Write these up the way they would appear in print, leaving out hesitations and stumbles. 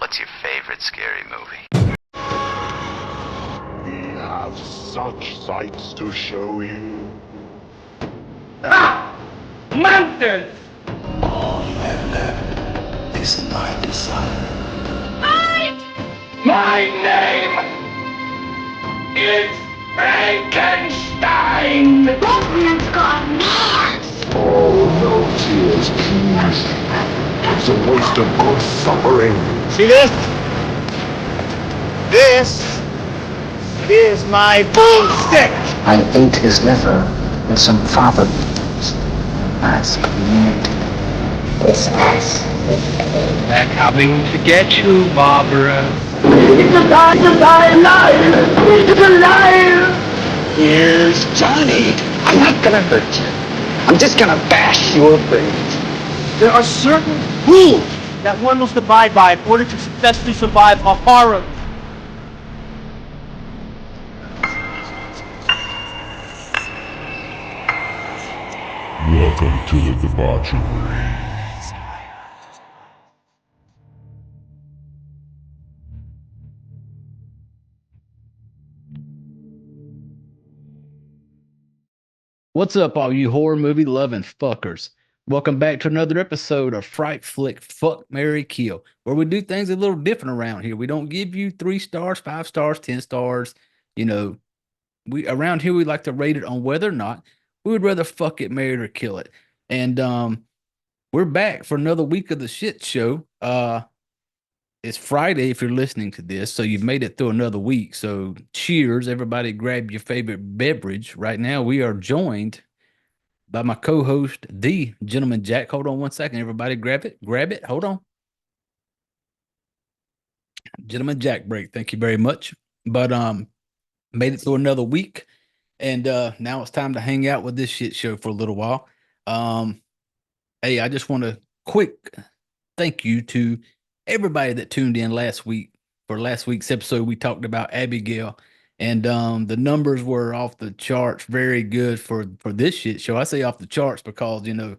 What's your favorite scary movie? We have such sights to show you. Monsters! All you have left is my desire. My name is Frankenstein! Batman's gone mad! Oh, no tears, please. It's a waste of good suffering. See this? This is my boomstick! I ate his liver with some fava beans. Nice community. Business. They're coming to get you, Barbara. It's alive! It's alive! Here's Johnny. I'm not gonna hurt you. I'm just gonna bash your brains. There are certain rules that one must abide by in order to successfully survive a horror. Welcome to the debauchery. What's up, all you horror movie loving fuckers? Welcome back to another episode of Fright Flick Fuck, Marry, Kill, where we do things a little different around here. We don't give you 3 stars, 5 stars, 10 stars. You know, we around here we like to rate it on whether or not we would rather fuck it, marry it, or kill it. And we're back for another week of the shit show. It's Friday if you're listening to this, so you've made it through another week. So cheers, everybody, grab your favorite beverage. Right now we are joined by my co-host, the Gentleman Jack. Hold on one second, everybody, grab it, hold on. Gentleman Jack break, thank you very much. But made it through another week, and now it's time to hang out with this shit show for a little while. Hey, I just want to quick thank you to everybody that tuned in last week. For last week's episode, we talked about Abigail, and the numbers were off the charts, very good for this shit show. I say off the charts because you know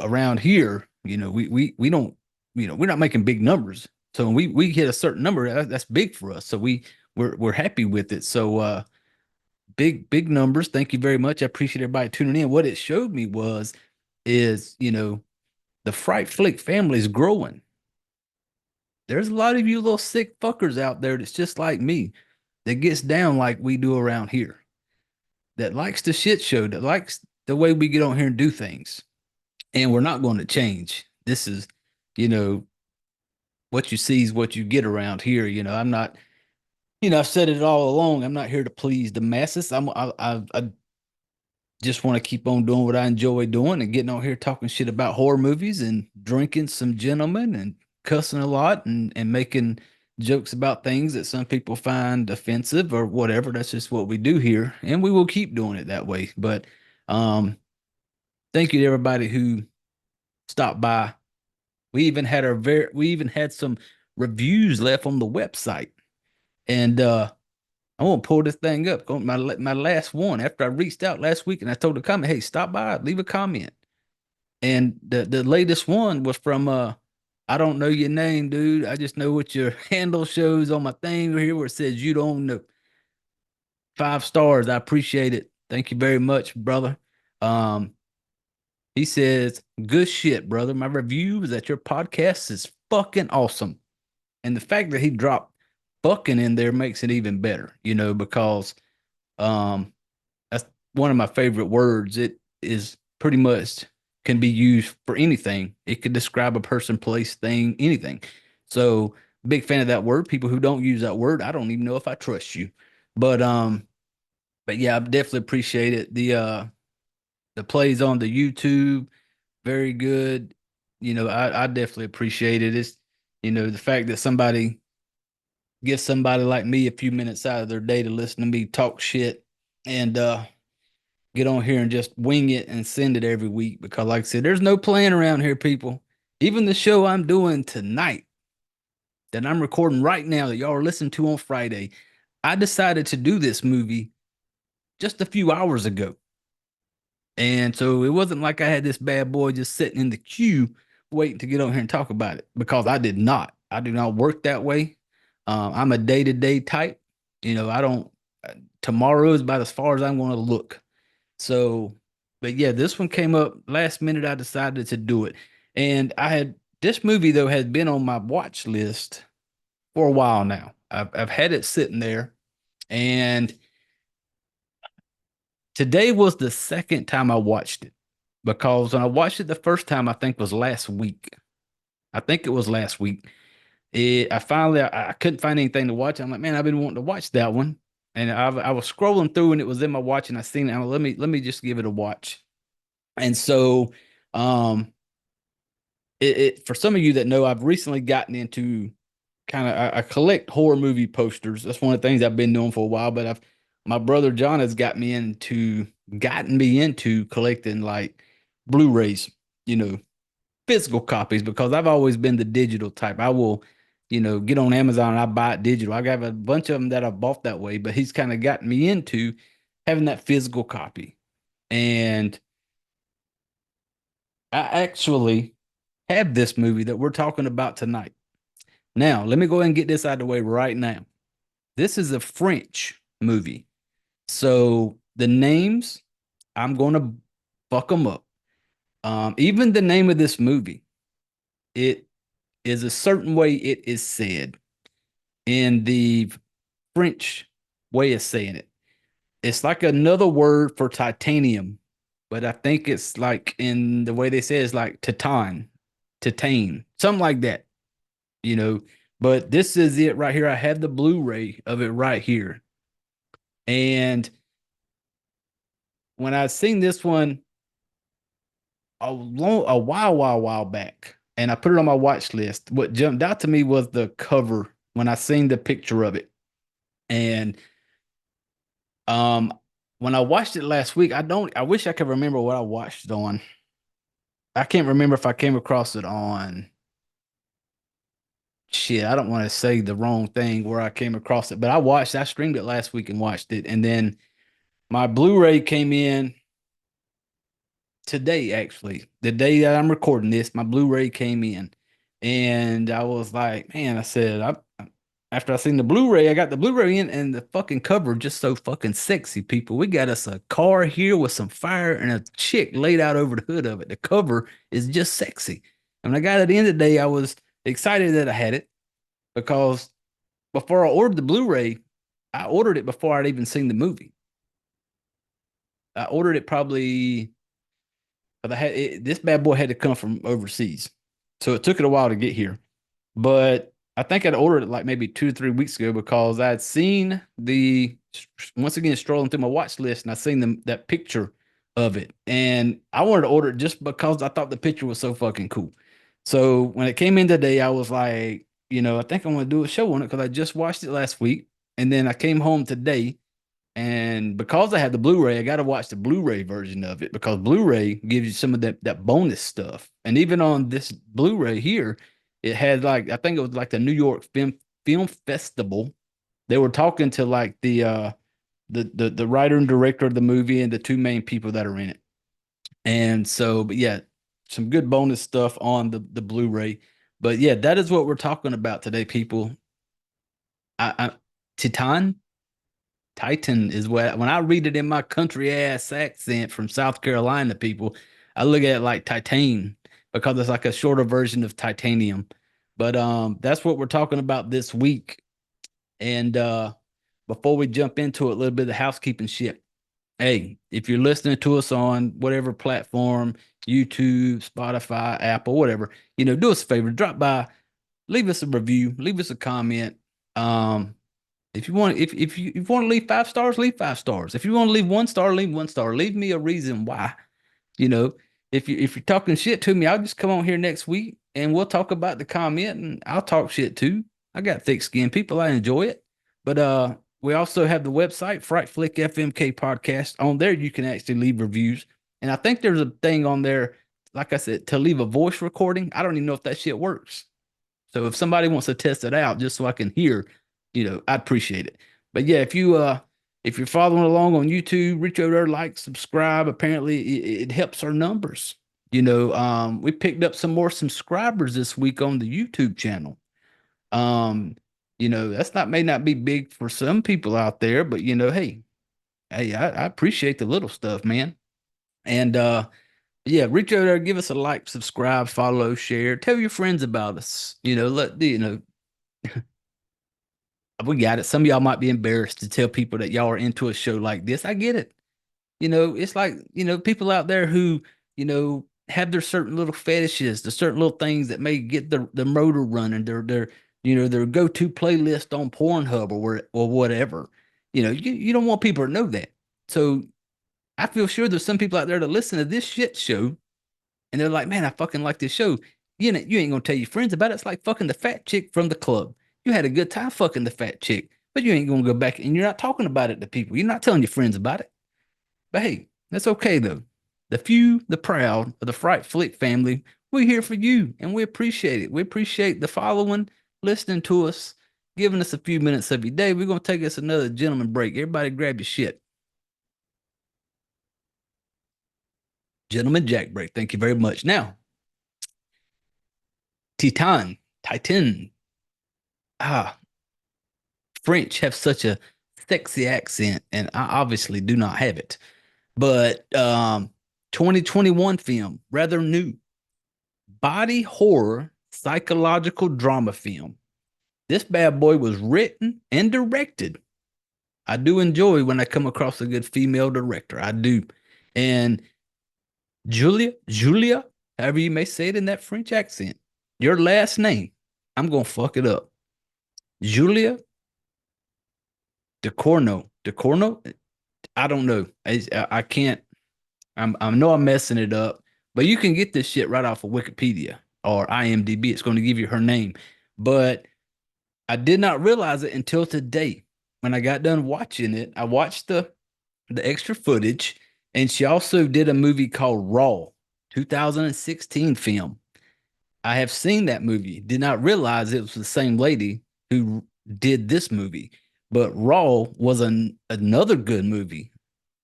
around here, we don't, we're not making big numbers. So when we hit a certain number, that's big for us. So we're happy with it. So big numbers. Thank you very much. I appreciate everybody tuning in. What it showed me is the Fright Flick family is growing. There's a lot of you little sick fuckers out there that's just like me, that gets down like we do around here, that likes the shit show, that likes the way we get on here and do things. And we're not going to change. This is, what you see is what you get around here. I'm not, I've said it all along. I'm not here to please the masses. I just want to keep on doing what I enjoy doing and getting on here talking shit about horror movies and drinking some gentlemen and cussing a lot and making jokes about things that some people find offensive or whatever. That's just what we do here, and we will keep doing it that way. But thank you to everybody who stopped by. We even had some reviews left on the website, and I want to pull this thing up. My last one after I reached out last week and I told the comment, hey, stop by, leave a comment. And the latest one was from I don't know your name, dude. I just know what your handle shows on my thing here where it says you don't know. 5 stars. I appreciate it. Thank you very much, brother. He says, good shit, brother. My review is that your podcast is fucking awesome. And the fact that he dropped fucking in there makes it even better, because that's one of my favorite words. It is pretty much can be used for anything. It could describe a person, place, thing, anything. So big fan of that word. People who don't use that word, I don't even know if I trust you. But yeah, I definitely appreciate it. The plays on the YouTube, very good. I definitely appreciate it. It's the fact that somebody gives somebody like me a few minutes out of their day to listen to me talk shit and get on here and just wing it and send it every week. Because like I said, there's no plan around here, people. Even the show I'm doing tonight that I'm recording right now that y'all are listening to on Friday, I decided to do this movie just a few hours ago. And so it wasn't like I had this bad boy just sitting in the queue waiting to get on here and talk about it, because I did not. I do not work that way. I'm a day-to-day type. You know, I don't tomorrow is about as far as I'm going to look. So, but yeah, this one came up last minute. I decided to do it. And I had this movie though has been on my watch list for a while now. I've had it sitting there, and today was the second time I watched it, because when I watched it the first time, I think was last week. I think it was last week. I couldn't find anything to watch. I'm like, man, I've been wanting to watch that one, and I was scrolling through and it was in my watch, and I seen it. I'm like, let me just give it a watch. And so, um, for some of you that know, I've recently gotten into kind of I collect horror movie posters. That's one of the things I've been doing for a while. But my brother John has gotten me into collecting like Blu-rays, you know, physical copies, because I've always been the digital type. I will, you know, get on Amazon and I buy it digital. I got a bunch of them that I bought that way, but he's kind of gotten me into having that physical copy. And I actually have this movie that we're talking about tonight. Now, let me go ahead and get this out of the way right now. This is a French movie. So the names, I'm going to fuck them up. Even the name of this movie, it is a certain way it is said in the French way of saying it. It's like another word for titanium, but I think it's like in the way they say it's like Titane, something like that, you know. But this is it right here. I have the Blu-ray of it right here. And when I seen this one a while back, and I put it on my watch list, what jumped out to me was the cover when I seen the picture of it. And when I watched it last week, I wish I could remember what I watched it on. I can't remember if I came across it on shit. I don't want to say the wrong thing where I came across it, but I streamed it last week and watched it. And then my Blu-ray came in today, actually. The day that I'm recording this, my Blu-ray came in. And I was like, man, I said, after I seen the Blu-ray, I got the Blu-ray in, and the fucking cover just so fucking sexy, people. We got us a car here with some fire and a chick laid out over the hood of it. The cover is just sexy. And when I got it at the end of the day, I was excited that I had it, because before I ordered the Blu-ray, I ordered it before I'd even seen the movie. I ordered it probably, but this bad boy had to come from overseas. So it took it a while to get here. But I think I'd ordered it like maybe 2 or 3 weeks ago, because I'd seen once again, strolling through my watch list, and I seen that picture of it. And I wanted to order it just because I thought the picture was so fucking cool. So when it came in today, I was like, you know, I think I want to do a show on it, because I just watched it last week. And then I came home today, and because I had the Blu-ray, I got to watch the Blu-ray version of it, because Blu-ray gives you some of that bonus stuff. And even on this Blu-ray here, it had like, I think it was like the New York Film Festival. They were talking to like the writer and director of the movie and the two main people that are in it. And so, but yeah, some good bonus stuff on the Blu-ray. But yeah, that is what we're talking about today, people. Titane. Titan is what, when I read it in my country ass accent from South Carolina, people, I look at it like Titane, because it's like a shorter version of titanium. But that's what we're talking about this week. And before we jump into it, a little bit of housekeeping shit. Hey, if you're listening to us on whatever platform, YouTube, Spotify, Apple, whatever, you know, do us a favor, drop by, leave us a review, leave us a comment. If you want, if you want to leave 5 stars, leave 5 stars. If you want to leave 1 star, leave 1 star. Leave me a reason why. You know, if you're talking shit to me, I'll just come on here next week and we'll talk about the comment, and I'll talk shit too. I got thick skin, people. I enjoy it. But we also have the website, Fright Flick FMK Podcast. On there, you can actually leave reviews. And I think there's a thing on there, like I said, to leave a voice recording. I don't even know if that shit works. So if somebody wants to test it out just so I can hear, you know, I'd appreciate it. But yeah, if you're following along on YouTube, reach over there, like, subscribe. Apparently it helps our numbers. You know, we picked up some more subscribers this week on the YouTube channel. You know, may not be big for some people out there, but you know, hey, I appreciate the little stuff, man. And yeah, reach out there, give us a like, subscribe, follow, share, tell your friends about us. You know, we got it. Some of y'all might be embarrassed to tell people that y'all are into a show like this. I get it. You know, it's like, you know, people out there who, you know, have their certain little fetishes, the certain little things that may get the motor running, their you know, their go-to playlist on Pornhub or whatever. You know, you don't want people to know that. So I feel sure there's some people out there that listen to this shit show and they're like, man, I fucking like this show. You ain't gonna tell your friends about it. It's like fucking the fat chick from the club. You had a good time fucking the fat chick, but you ain't gonna go back and you're not talking about it to people. You're not telling your friends about it. But hey, that's okay though. The few, the proud of the Fright Flick family, we're here for you and we appreciate it. We appreciate the following, listening to us, giving us a few minutes of your day. We're gonna take us another gentleman break. Everybody grab your shit. Gentleman Jack break. Thank you very much. Now, Titane. Ah, French have such a sexy accent, and I obviously do not have it. But 2021 film, rather new, body horror psychological drama film. This bad boy was written and directed. I do enjoy when I come across a good female director. I do. And Julia, however you may say it in that French accent, your last name, I'm going to fuck it up. Julia Ducournau. I don't know. I can't. I know I'm messing it up, but you can get this shit right off of Wikipedia or IMDb. It's going to give you her name. But I did not realize it until today. When I got done watching it, I watched the extra footage, and she also did a movie called Raw, 2016 film. I have seen that movie. Did not realize it was the same lady who did this movie. But Raw was another good movie.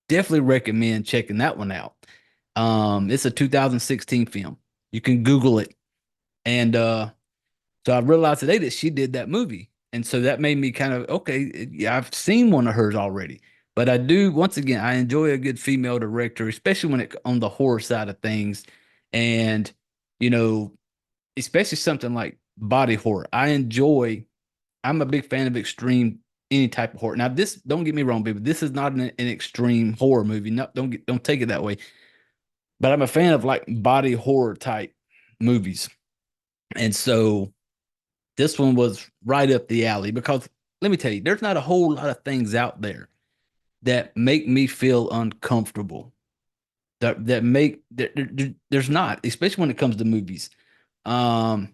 Definitely recommend checking that one out. It's a 2016 film. You can Google it. And so I realized today that she did that movie. And so that made me kind of, okay, yeah, I've seen one of hers already. But I do, once again, I enjoy a good female director, especially when it on the horror side of things. And, you know, especially something like body horror. I'm a big fan of extreme any type of horror. Now, this, don't get me wrong, baby. This is not an extreme horror movie. No, don't take it that way. But I'm a fan of like body horror type movies. And so this one was right up the alley because let me tell you, there's not a whole lot of things out there that make me feel uncomfortable. There's not, especially when it comes to movies. I've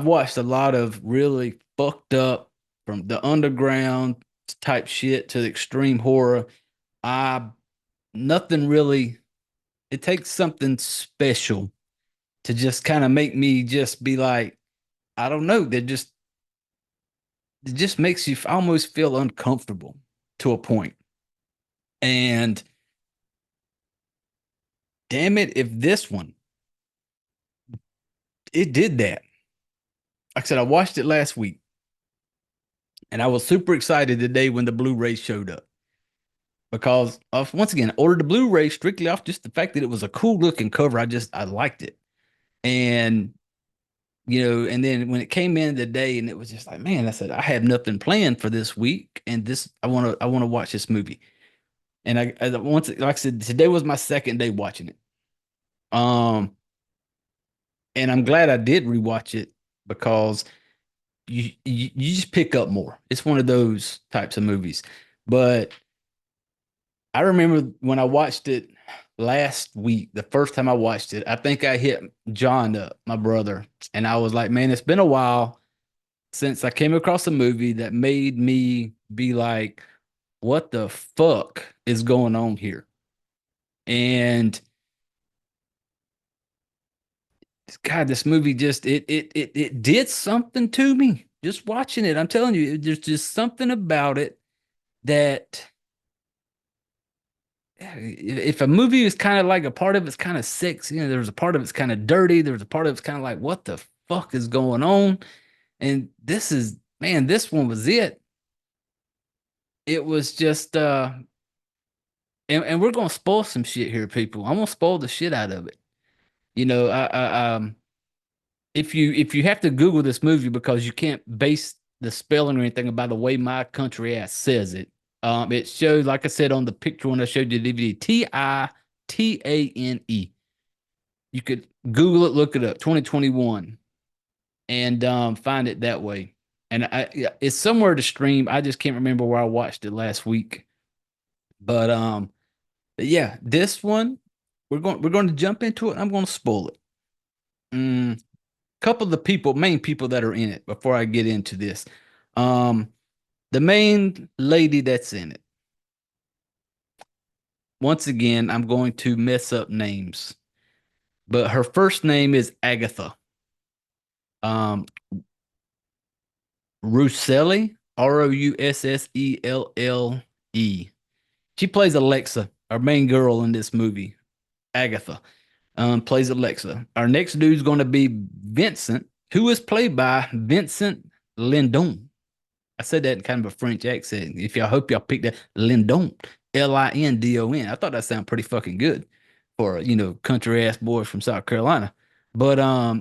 watched a lot of really fucked up from the underground type shit to the extreme horror. Nothing really, it takes something special to just kind of make me just be like, I don't know, it just makes you almost feel uncomfortable to a point. And damn it, if this one, it did that. Like I said, I watched it last week. And I was super excited today when the Blu-ray showed up. Because once again, I ordered the Blu-ray strictly off just the fact that it was a cool looking cover. I liked it. And you know, and then when it came in today and it was just like, man, I said, I have nothing planned for this week. And I want to watch this movie. And like I said, today was my second day watching it. And I'm glad I did rewatch it because you just pick up more. It's one of those types of movies. But I remember when I watched it last week, the first time I watched it, I think I hit John up, my brother, and I was like, man, it's been a while since I came across a movie that made me be like, what the fuck is going on here? And God, this movie just it did something to me just watching it. I'm telling you, there's just something about it that if a movie is kind of like a part of it's kind of sexy, you know, there's a part of it's kind of dirty, there's a part of it's kind of like, what the fuck is going on? And this one was it. It was just and we're gonna spoil some shit here, people. I'm gonna spoil the shit out of it. You know, if you have to Google this movie because you can't base the spelling or anything about the way my country ass says it. It shows, like I said on the picture when I showed you the DVD, Titane. You could Google it, look it up, 2021, and find it that way. And it's somewhere to stream. I just can't remember where I watched it last week. But yeah, this one we're going to jump into it. I'm going to spoil it. Couple of the main people that are in it before I get into this. The main lady that's in it. Once again, I'm going to mess up names, but her first name is Agatha. Rousselli, Rousselle. She plays Alexa, our main girl in this movie. Agatha plays Alexa. Our next dude's going to be Vincent, who is played by Vincent Lindon. I said that in kind of a French accent. I hope y'all picked that. Lindon, Lindon. I thought that sounded pretty fucking good for country ass boys from South Carolina. But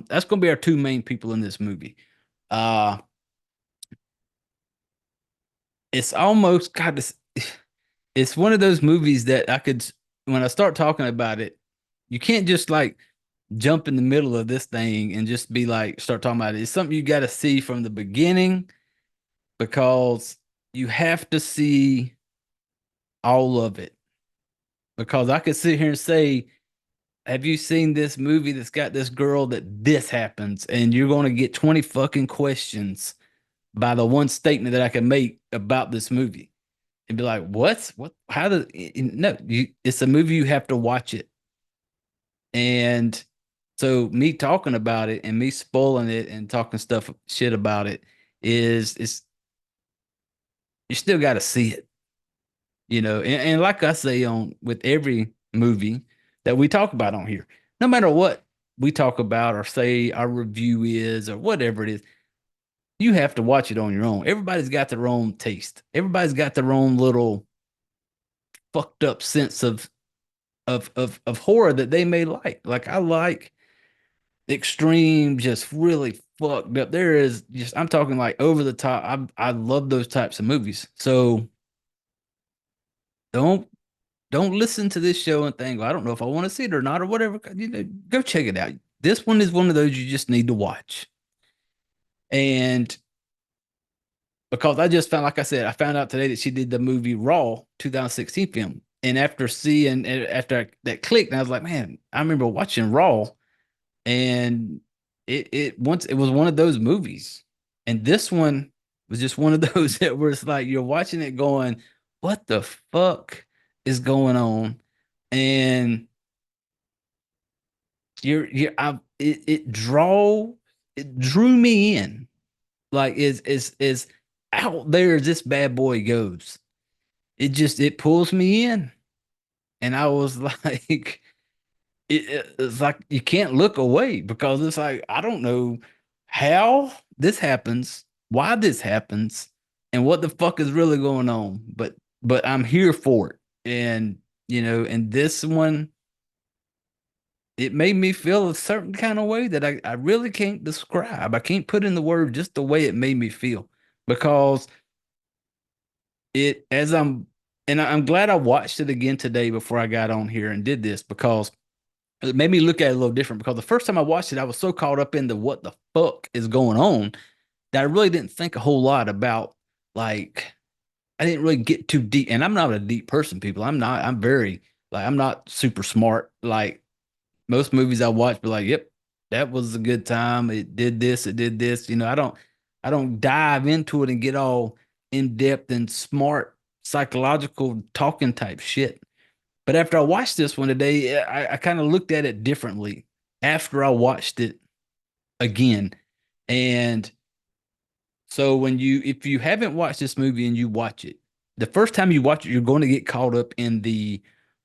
that's going to be our two main people in this movie. It's almost got this. It's one of those movies that when I start talking about it, you can't just like jump in the middle of this thing and just be like, start talking about it. It's something you got to see from the beginning because you have to see all of it. Because I could sit here and say, have you seen this movie that's got this girl that this happens? And you're going to get 20 fucking questions by the one statement that I can make about this movie. And be like, what? How does no? It's a movie, you have to watch it. And so me talking about it and me spoiling it and talking shit about it is you still got to see it, and like I say with every movie that we talk about on here, no matter what we talk about or say our review is or whatever it is, you have to watch it on your own. Everybody's got their own taste. Everybody's got their own little fucked up sense of horror that they may like. Like I like extreme, just really fucked up. There is just, I'm talking like over the top. I love those types of movies. So don't listen to this show and think, well, I don't know if I want to see it or not or whatever. Go check it out. This one is one of those you just need to watch. And because I just found, like I said, I found out today that she did the movie Raw 2016 film. And after that clicked, and I was like, man, I remember watching Raw, and it was one of those movies. And this one was just one of those that where it's like you're watching it going, what the fuck is going on? And it drew me in. Like is out there as this bad boy goes. It pulls me in. And I was like, it's like you can't look away because it's like, I don't know how this happens, why this happens, and what the fuck is really going on. But I'm here for it. And and this one, it made me feel a certain kind of way that I really can't describe. I can't put in the word, just the way it made me feel. Because I'm glad I watched it again today before I got on here and did this, because it made me look at it a little different. Because the first time I watched it, I was so caught up in the what the fuck is going on that I really didn't think a whole lot about, like, I didn't really get too deep. And I'm not a deep person, people. I'm not super smart. Like most movies I watch, be like, yep, that was a good time. It did this. I don't dive into it and get all in depth and smart psychological talking type shit. But after I watched this one today, I kind of looked at it differently after I watched it again. And so if you haven't watched this movie and you watch it, the first time you watch it, you're going to get caught up in the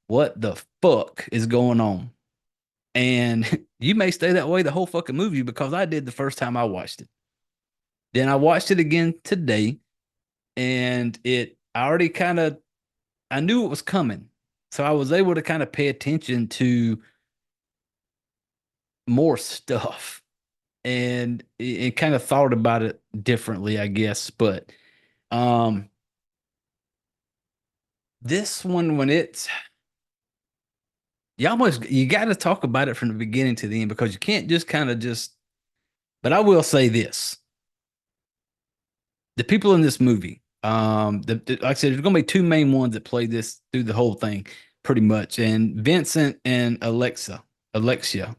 what the fuck is going on. And you may stay that way the whole fucking movie, because I did the first time I watched it. Then I watched it again today, and I already I knew it was coming. So I was able to kind of pay attention to more stuff and it kind of thought about it differently, I guess. But um this one, when you got to talk about it from the beginning to the end because you can't just kind of just. But I will say this: the people in this movie, like I said, there's gonna be two main ones that play this through the whole thing, pretty much, and Vincent and Alexia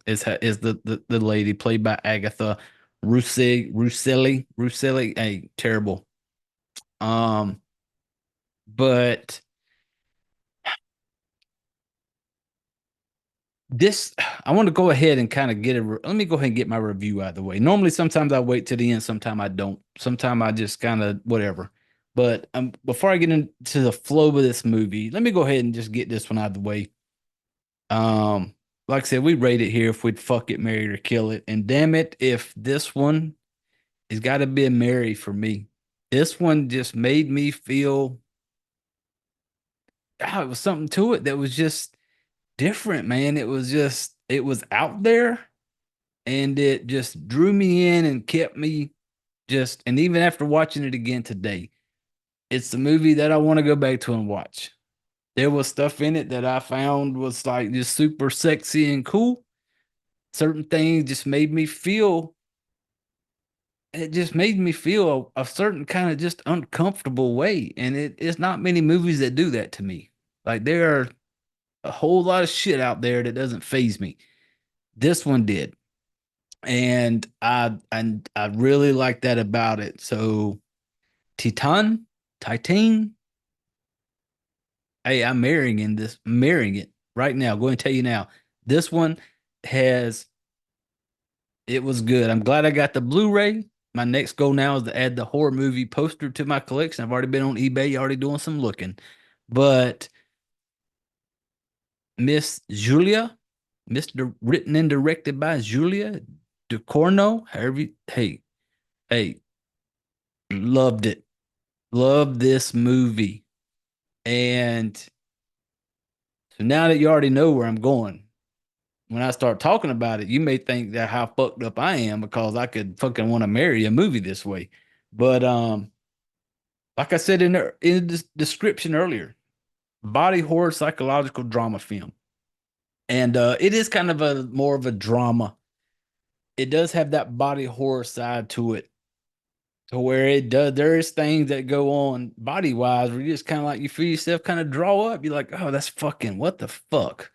is the lady played by Agatha Russelli. Hey, terrible. Um, but this, I want to go ahead and kind of let me go ahead and get my review out of the way. Normally, sometimes I wait to the end, sometimes I don't. Sometimes I just kind of whatever. But before I get into the flow of this movie, let me go ahead and just get this one out of the way. Um, like I said, we rate it here if we'd fuck it, marry it, or kill it. And damn it, if this one has got to be a marry for me. This one just made me feel it was something to it that was just different, man. It was out there and it just drew me in and kept me and even after watching it again today, it's the movie that I want to go back to and watch. There was stuff in it that I found was like just super sexy and cool. Certain things just made me feel it just made me feel a certain kind of just uncomfortable way. And it's not many movies that do that to me. Like there are a whole lot of shit out there that doesn't faze me. This one did. And I really like that about it. So Titane. Hey, I'm marrying it right now. I'm going to tell you now. This one has it was good. I'm glad I got the Blu-ray. My next goal now is to add the horror movie poster to my collection. I've already been on eBay, already doing some looking. But Miss Julia, written and directed by Julia Ducournau. Hey, loved it. Loved this movie. And so now that you already know where I'm going, when I start talking about it, you may think that how fucked up I am because I could fucking want to marry a movie this way. But like I said in the description earlier, body horror psychological drama film. And it is kind of a more of a drama. It does have that body horror side to it, to where there is things that go on body wise where you just kind of like you feel yourself kind of draw up. You're like, oh, that's fucking what the fuck.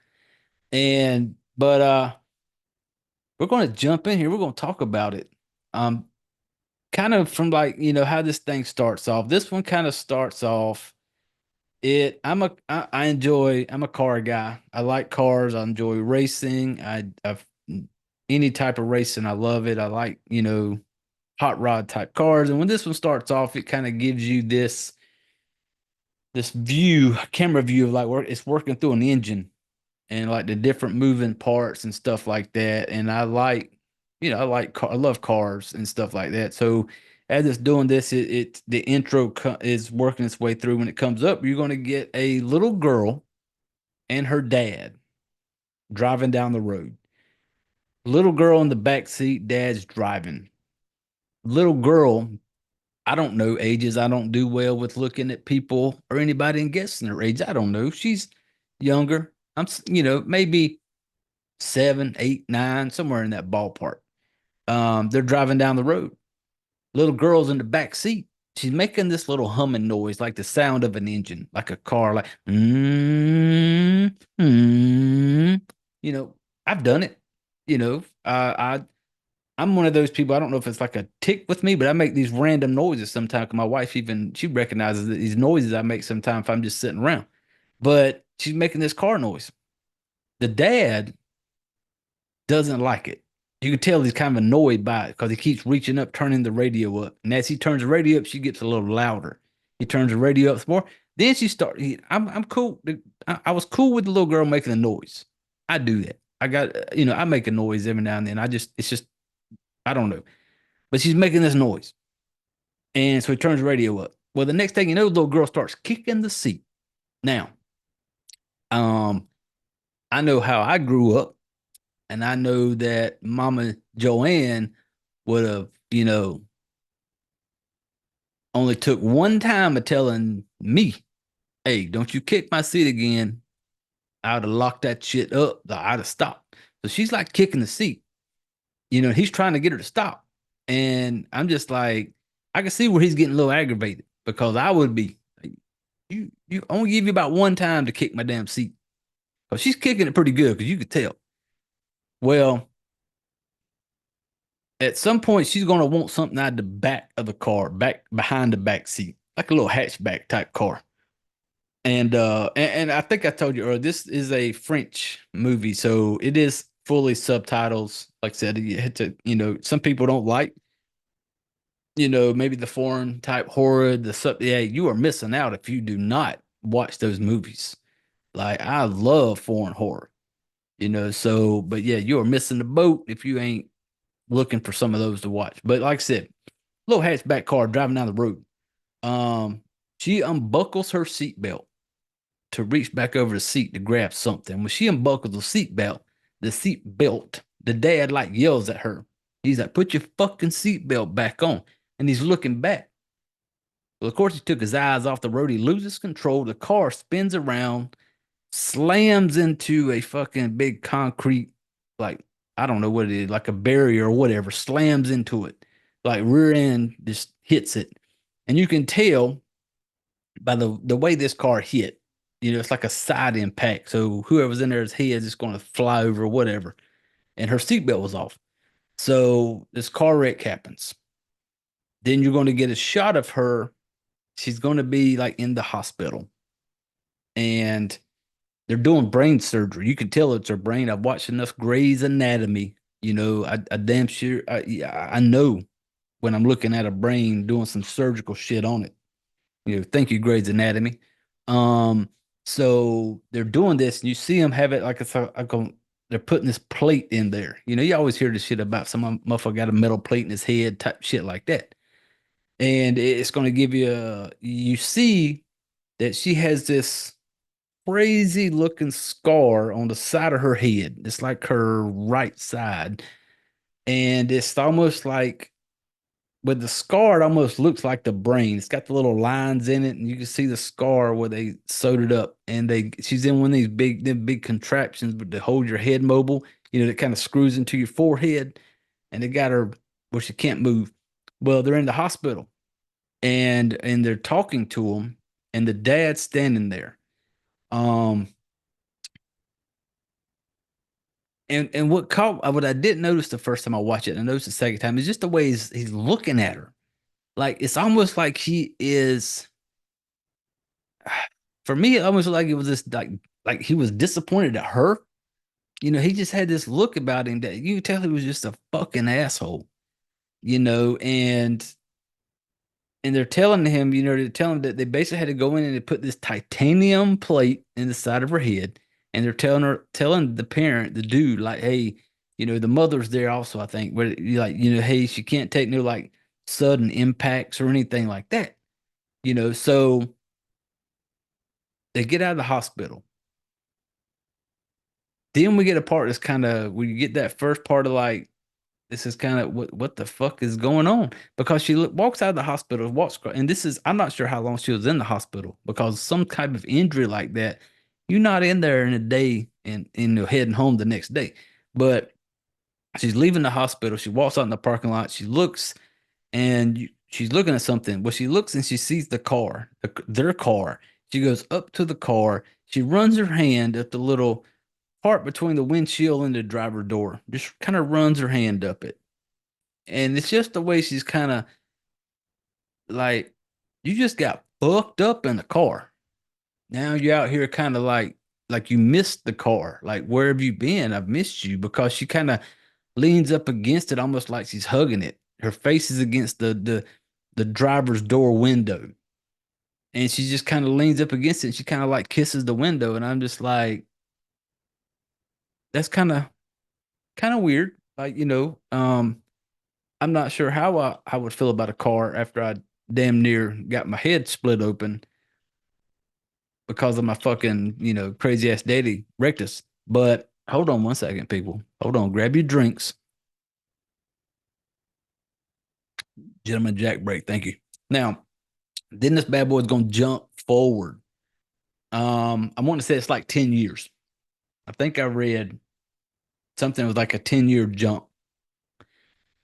And but we're gonna jump in here. We're gonna talk about it. Kind of from like, how this thing starts off. This one kind of starts off. I'm a car guy. I like cars. I enjoy racing. I've any type of racing. I love it. I like, hot rod type cars. And when this one starts off, it kind of gives you this camera view of like it's working through an engine and like the different moving parts and stuff like that. And I love cars and stuff like that. So as it's doing this, the intro is working its way through. When it comes up, you're going to get a little girl and her dad driving down the road. Little girl in the back seat, dad's driving. Little girl, I don't know ages. I don't do well with looking at people or anybody and guessing their age. I don't know. She's younger. Maybe 7, 8, 9, somewhere in that ballpark. They're driving down the road. Little girl's in the back seat. She's making this little humming noise, like the sound of an engine, like a car, like mm, mm. I've done it. I'm one of those people. I don't know if it's like a tick with me, but I make these random noises sometimes. My wife she recognizes these noises I make sometimes if I'm just sitting around. But she's making this car noise. The dad doesn't like it. You can tell he's kind of annoyed by it because he keeps reaching up, turning the radio up. And as he turns the radio up, she gets a little louder. He turns the radio up some more. Then she starts. I'm cool. I was cool with the little girl making a noise. I do that. I make a noise every now and then. It's just, I don't know. But she's making this noise. And so he turns the radio up. Well, the next thing you know, the little girl starts kicking the seat. Now, I know how I grew up, and I know that Mama Joanne would have, only took one time of telling me, "Hey, don't you kick my seat again." I would have locked that shit up. I'd have stopped. So she's like kicking the seat. He's trying to get her to stop. And I'm just like, I can see where he's getting a little aggravated because I would be like, you only give you about one time to kick my damn seat. Because she's kicking it pretty good because you could tell. Well, at some point she's gonna want something out of the back of the car, back behind the back seat, like a little hatchback type car. And I think I told you earlier, this is a French movie, so it is fully subtitles. Like I said, you had to, some people don't like, maybe the foreign type horror, the sub. Yeah, you are missing out if you do not watch those movies. Like I love foreign horror, so but yeah, you are missing the boat if you ain't looking for some of those to watch. But like I said, little hatchback car driving down the road. She unbuckles her seatbelt to reach back over the seat to grab something. When she unbuckles the seatbelt, the dad like yells at her. He's like, "Put your fucking seatbelt back on." And he's looking back. Well, of course, he took his eyes off the road. He loses control. The car spins around, slams into a fucking big concrete, like, I don't know what it is, like a barrier or whatever, slams into it. Like rear end just hits it. And you can tell by the way this car hit, it's like a side impact. So whoever's in there's head is going to fly over or whatever. And her seatbelt was off. So this car wreck happens. Then you're going to get a shot of her. She's going to be like in the hospital. And they're doing brain surgery. You can tell it's her brain. I've watched enough Grey's Anatomy. I damn sure I know when I'm looking at a brain doing some surgical shit on it. Thank you, Grey's Anatomy. So they're doing this, and you see them have it like they're putting this plate in there. You always hear this shit about some motherfucker got a metal plate in his head, type shit like that. And it's going to give you see that she has this crazy looking scar on the side of her head. It's like her right side. And it's almost like with the scar, it almost looks like the brain. It's got the little lines in it, and you can see the scar where they sewed it up. And she's in one of these big contraptions, but to hold your head mobile, that kind of screws into your forehead. And they got her where she can't move. Well, they're in the hospital, and they're talking to him, and the dad's standing there. And what I didn't notice the first time I watched it, and I noticed the second time, is just the way he's looking at her. Like it's almost like he is. For me, it almost like it was just like he was disappointed at her. He just had this look about him that you could tell he was just a fucking asshole. And they're telling him, they're telling him that they basically had to go in and they put this titanium plate in the side of her head, and they're telling the parent, the dude, like, hey, the mother's there also, I think, where like, hey, she can't take no like sudden impacts or anything like that. So they get out of the hospital. Then we get a part that's kind of we get that first part of like, this is kind of what the fuck is going on, because she walks out of the hospital, and this is, I'm not sure how long she was in the hospital, because some type of injury like that, you're not in there in a day and heading home the next day. But she's leaving the hospital. She walks out in the parking lot. She looks, and she's looking at something. Well, she looks and she sees the car, their car. She goes up to the car. She runs her hand up the little part between the windshield and the driver door. Just kind of runs her hand up it. And it's just the way she's kind of like, you just got fucked up in the car. Now you're out here kind of like you missed the car. Like, where have you been? I've missed you. Because she kind of leans up against it, almost like she's hugging it. Her face is against the driver's door window. And she just kind of leans up against it. And she kind of like kisses the window. And I'm just like, that's kind of weird. Like, I'm not sure how I would feel about a car after I damn near got my head split open because of my fucking, crazy ass daddy rectus. But hold on one second, people. Hold on. Grab your drinks. Gentleman Jack break. Thank you. Now, then this bad boy is going to jump forward. I want to say it's like 10 years. I think I read something with like a 10-year jump.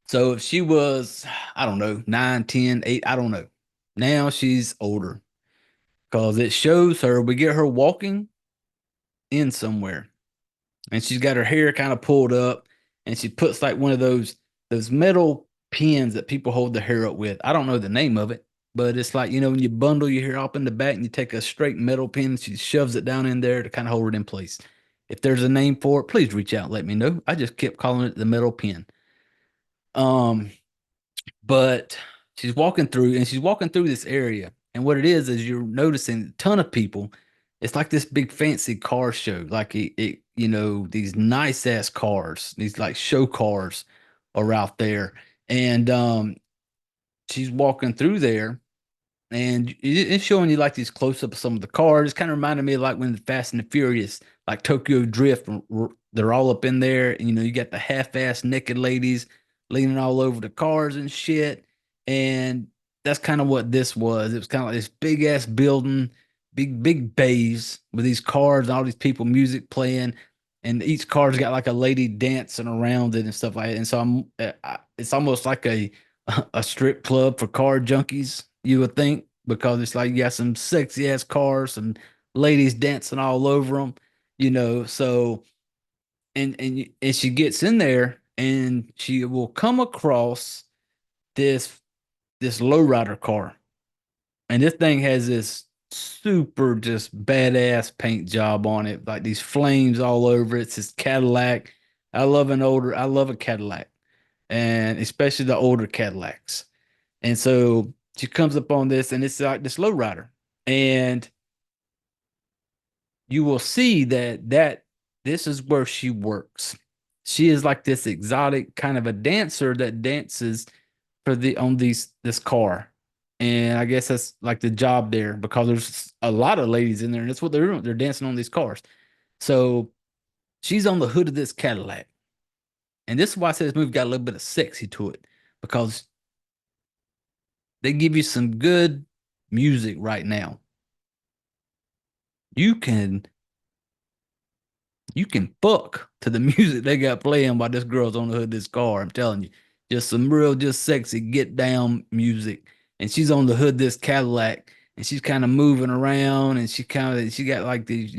So if she was, I don't know, 9, 10, 8, I don't know. Now she's older because it shows her, we get her walking in somewhere and she's got her hair kind of pulled up and she puts like one of those metal pins that people hold their hair up with. I don't know the name of it, but it's like, when you bundle your hair up in the back and you take a straight metal pin, she shoves it down in there to kind of hold it in place. If there's a name for it, please reach out and let me know. I just kept calling it the metal pin. But she's walking through this area. And what it is you're noticing a ton of people. It's like this big fancy car show. Like these nice ass cars, these like show cars are out there. And she's walking through there and it's showing you like these close ups of some of the cars. It's kind of reminding me of like when the Fast and the Furious, like Tokyo Drift, they're all up in there. And, you got the half-ass naked ladies leaning all over the cars and shit. And that's kind of what this was. It was kind of like this big ass building, big bays with these cars and all these people, music playing, and each car's got like a lady dancing around it and stuff like that. And so it's almost like a strip club for car junkies, you would think, because it's like you got some sexy ass cars, some ladies dancing all over them, So, and she gets in there and she will come across this lowrider car, and this thing has this super just badass paint job on it, like these flames all over it. It's this Cadillac. I love a Cadillac, and especially the older Cadillacs. And so she comes up on this, and it's like this lowrider, and you will see that this is where she works. She is like this exotic kind of a dancer that dances this car. And I guess that's like the job there because there's a lot of ladies in there, and that's what they're doing. They're dancing on these cars. So she's on the hood of this Cadillac. And this is why I said this movie got a little bit of sexy to it, because they give you some good music right now. You can fuck to the music they got playing while this girl's on the hood of this car. I'm telling you, just some real, just sexy, get down music. And she's on the hood of this Cadillac, and she's kind of moving around, and she got like this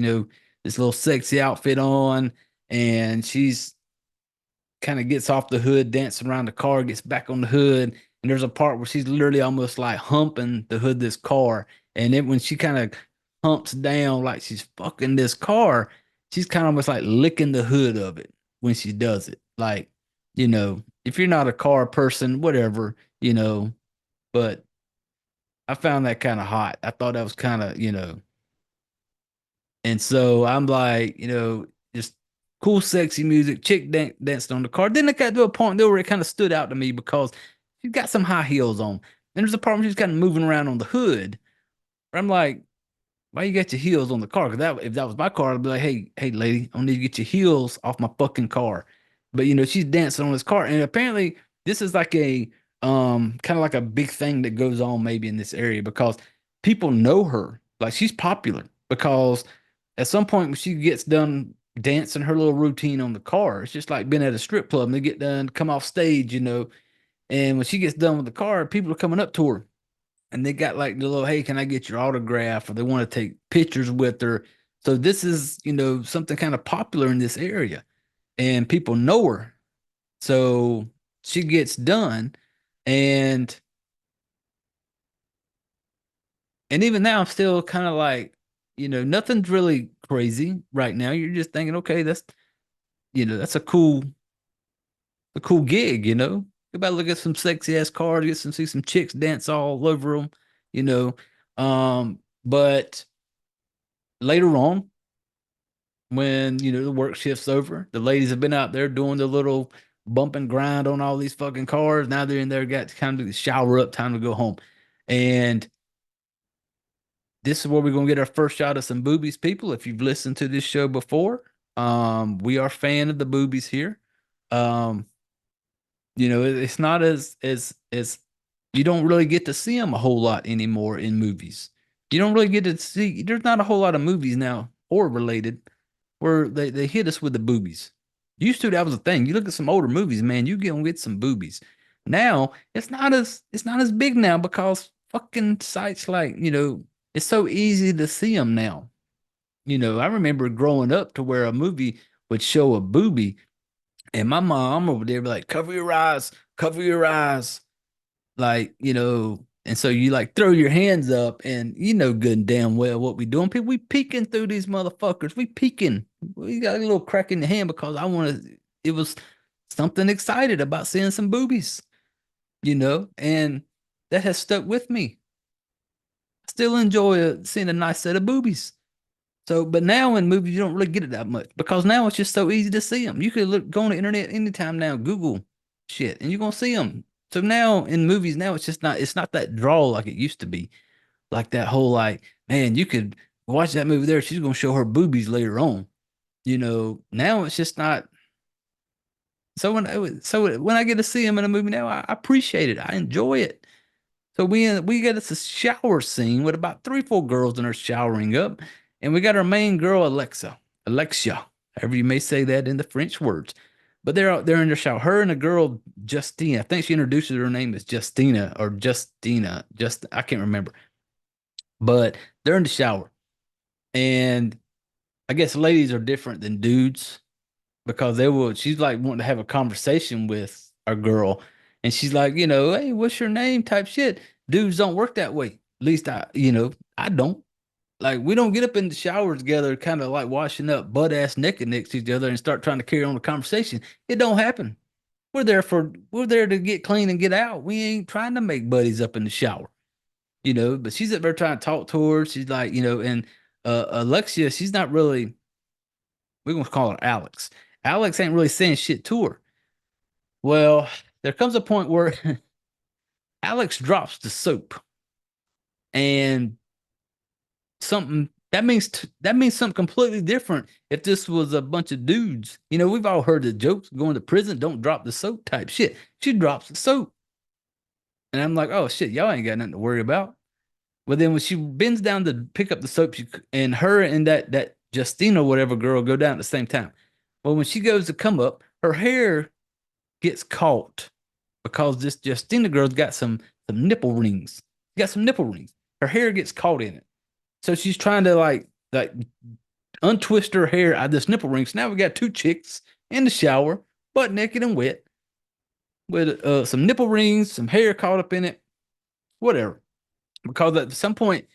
little sexy outfit on, and she's kind of gets off the hood, dancing around the car, gets back on the hood. And there's a part where she's literally almost like humping the hood of this car. And then when she kind of humps down like she's fucking this car, she's kind of almost like licking the hood of it when she does it. Like, if you're not a car person, whatever, but I found that kind of hot. I thought that was kind of, and so I'm like, just cool, sexy music, chick danced on the car. Then it got to a point there where it kind of stood out to me because she's got some high heels on. And there's a part where she's kind of moving around on the hood. Where I'm like, why you got your heels on the car? Because if that was my car, I'd be like, hey, lady, I need to get your heels off my fucking car. But she's dancing on this car, and apparently this is like a kind of like a big thing that goes on maybe in this area because people know her. Like she's popular because at some point when she gets done dancing her little routine on the car, it's just like being at a strip club and they get done, come off stage, and when she gets done with the car, people are coming up to her. And they got like the little, hey, can I get your autograph? Or they want to take pictures with her. So this is, something kind of popular in this area. And people know her. So she gets done. And even now I'm still kind of like, nothing's really crazy right now. You're just thinking, okay, that's a cool gig, About look at some sexy ass cars, see some chicks dance all over them, But later on, when the work shifts over, the ladies have been out there doing the little bump and grind on all these fucking cars. Now they're in there, got kind of shower up, time to go home. And this is where we're gonna get our first shot of some boobies, people. If you've listened to this show before, we are a fan of the boobies here. Um, it's not as you don't really get to see them a whole lot anymore in movies. You don't really get to see. There's not a whole lot of movies now horror related where they hit us with the boobies. Used to, that was a thing. You look at some older movies, man, you get some boobies. Now it's not as big now because fucking sites like, it's so easy to see them now. I remember growing up to where a movie would show a boobie and my mom over there be like, cover your eyes. Like, and so you like throw your hands up and good and damn well what we doing. People, we peeking through these motherfuckers. We peeking. We got a little crack in the hand because it was something excited about seeing some boobies, and that has stuck with me. I still enjoy seeing a nice set of boobies. So, but now in movies, you don't really get it that much because now it's just so easy to see them. You could go on the internet anytime now, Google shit, and you're going to see them. So now in movies, now it's not that draw like it used to be. Like that whole, like, man, you could watch that movie there. She's going to show her boobies later on. Now it's just not. So when I get to see him in a movie now, I appreciate it. I enjoy it. So we get us a shower scene with about 3-4 girls in her showering up, and we got our main girl Alexia, however you may say that in the French words. But they're out there in the shower. Her and the girl Justina. I think she introduces her name as Justina or Justina. Just I can't remember. But they're in the shower, and I guess ladies are different than dudes because she's like wanting to have a conversation with our girl. And she's like, hey, what's your name type shit. Dudes don't work that way. At least I don't. Like, we don't get up in the shower together, kind of like washing up butt ass naked next to each other and start trying to carry on a conversation. It don't happen. We're there to get clean and get out. We ain't trying to make buddies up in the shower, but she's up there trying to talk to her. She's like, and Alexia, she's not really, we're going to call her Alex. Alex ain't really saying shit to her. Well, there comes a point where Alex drops the soap, and that means something completely different. If this was a bunch of dudes, we've all heard the jokes: going to prison, don't drop the soap type shit. She drops the soap, and I'm like, oh shit, y'all ain't got nothing to worry about. But then when she bends down to pick up the soap, and her and that Justina, whatever girl, go down at the same time. Well, when she goes to come up, her hair gets caught because this Justina girl's got some nipple rings. Got some nipple rings. Her hair gets caught in it. So she's trying to like untwist her hair out of this nipple ring. So now we got 2 chicks in the shower, butt naked and wet, with some nipple rings, some hair caught up in it, whatever. Because at some point,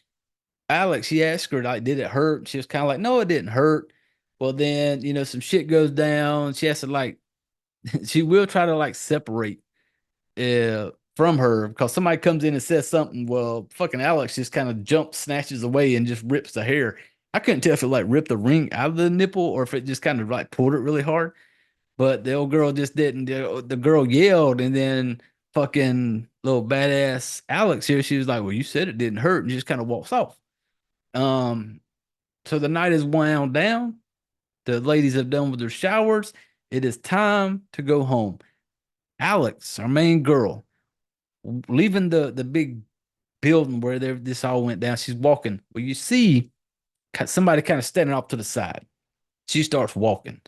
Alex, she asked her, like, did it hurt? She was kind of like, no, it didn't hurt. Well, then, some shit goes down. She has to like, she will try to like separate from her because somebody comes in and says something. Well, fucking Alex just kind of jumps, snatches away, and just rips the hair. I couldn't tell if it like ripped the ring out of the nipple or if it just kind of like pulled it really hard. But the old girl just didn't. The girl yelled, and then fucking little badass Alex here, she was like, well, you said it didn't hurt, and just kind of walks off. So the night is wound down. The ladies have done with their showers. It is time to go home. Alex, our main girl, leaving the big building where this all went down. She's walking. Well, you see somebody kind of standing off to the side. She starts walking.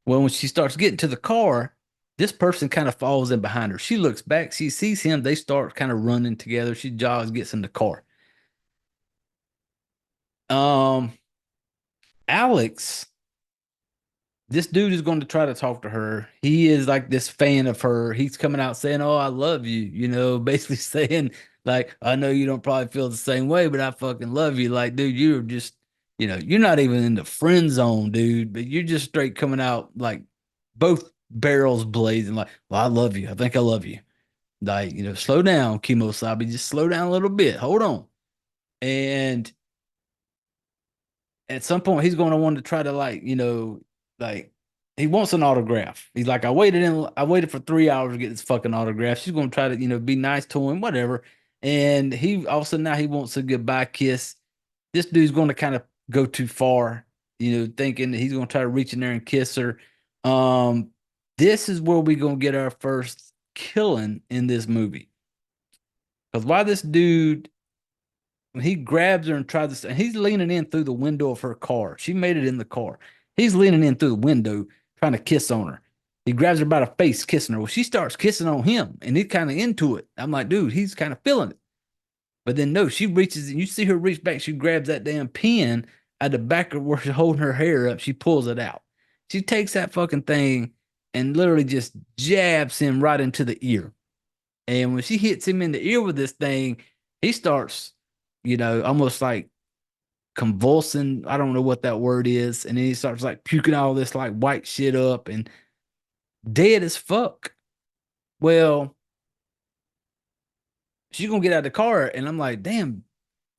Well, when she starts getting to the car, this person kind of falls in behind her. She looks back. She sees him. They start kind of running together. She jogs, gets in the car. Alex, this dude is going to try to talk to her. He is like this fan of her. He's coming out saying, oh, I love you, basically saying, like, I know you don't probably feel the same way, but I fucking love you. Like, dude, you're just, you're not even in the friend zone, dude, but you're just straight coming out like both barrels blazing, like, well, I love you. I think I love you. Like, slow down, Kimosabi. Just slow down a little bit. Hold on. And at some point, he's going to want to try to like he wants an autograph. He's like, I waited for 3 hours to get this fucking autograph. She's going to try to, be nice to him, whatever. And he also now he wants a goodbye kiss. This dude's going to kind of go too far, thinking that he's going to try to reach in there and kiss her. Um, this is where we're going to get our first killing in this movie. Because while this dude, when he grabs her and tries to, and he's leaning in through the window of her car. She made it in the car. He's leaning in through the window trying to kiss on her. He grabs her by the face, kissing her. Well, she starts kissing on him, and he's kind of into it. I'm like, dude, he's kind of feeling it. But then no, she reaches, and you see her reach back. She grabs that damn pin at the back of where she's holding her hair up. She pulls it out. She takes that fucking thing and literally just jabs him right into the ear. And when she hits him in the ear with this thing, he starts, almost like convulsing. I don't know what that word is. And then he starts like puking all this like white shit up and dead as fuck. Well, she's gonna get out of the car, and I'm like, damn.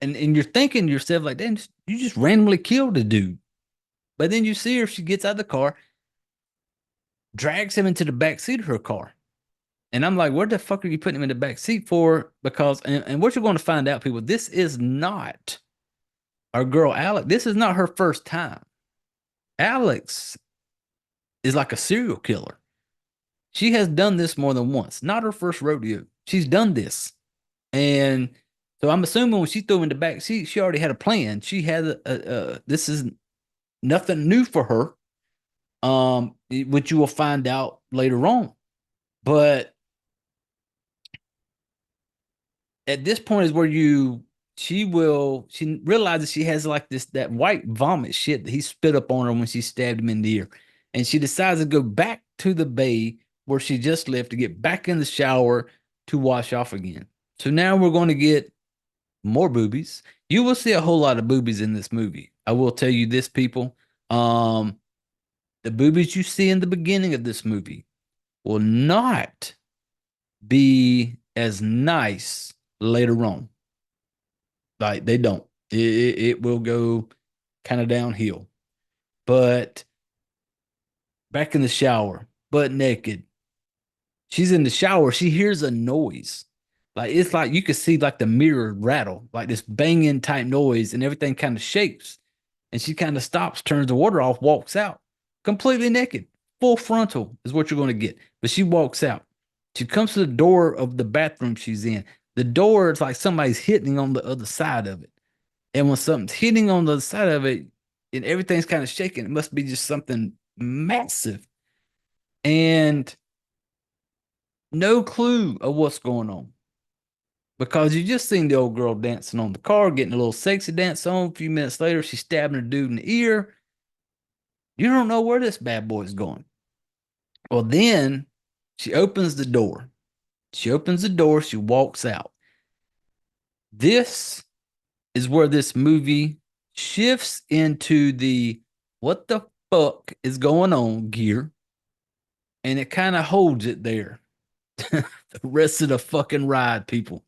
And you're thinking to yourself, like, damn, you just randomly killed a dude. But then you see her, she gets out of the car, drags him into the back seat of her car. And I'm like, what the fuck are you putting him in the back seat for? Because, and what you're going to find out, people, this is not our girl, Alex. This is not her first time. Alex is like a serial killer. She has done this more than once. Not her first rodeo. She's done this. And so I'm assuming when she threw him in the back seat, she already had a plan. She had this is nothing new for her. Which you will find out later on. But at this point is where she realizes she has like that white vomit shit that he spit up on her when she stabbed him in the ear. And she decides to go back to the bay where she just left to get back in the shower to wash off again. So now we're going to get more boobies. You will see a whole lot of boobies in this movie. I will tell you this, people. The boobies you see in the beginning of this movie will not be as nice later on. Like they don't. It will go kind of downhill. But back in the shower, butt naked. She's in the shower. She hears a noise. Like it's like you could see like the mirror rattle, like this banging type noise, and everything kind of shakes. And she kind of stops, turns the water off, walks out, completely naked, full frontal is what you're going to get. But she walks out. She comes to the door of the bathroom she's in. The door is like somebody's hitting on the other side of it. And when something's hitting on the other side of it and everything's kind of shaking, it must be just something massive. And no clue of what's going on. Because you just seen the old girl dancing on the car, getting a little sexy dance on. A few minutes later, she's stabbing her dude in the ear. You don't know where this bad boy is going. Well, then she opens the door. She walks out. This is where this movie shifts into the what the fuck is going on gear. And it kind of holds it there. The rest of the fucking ride, people.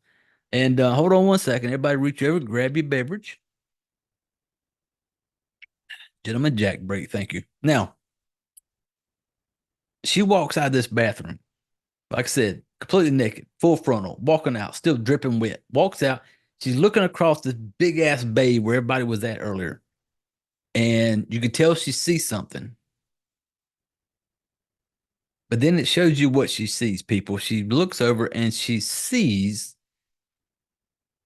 And hold on one second. Everybody reach over, grab your beverage. Gentleman Jack break. Thank you. Now, she walks out of this bathroom. Like I said, completely naked, full frontal, walking out, still dripping wet. Walks out. She's looking across this big ass bay where everybody was at earlier. And you can tell she sees something. But then it shows you what she sees, people. She looks over and she sees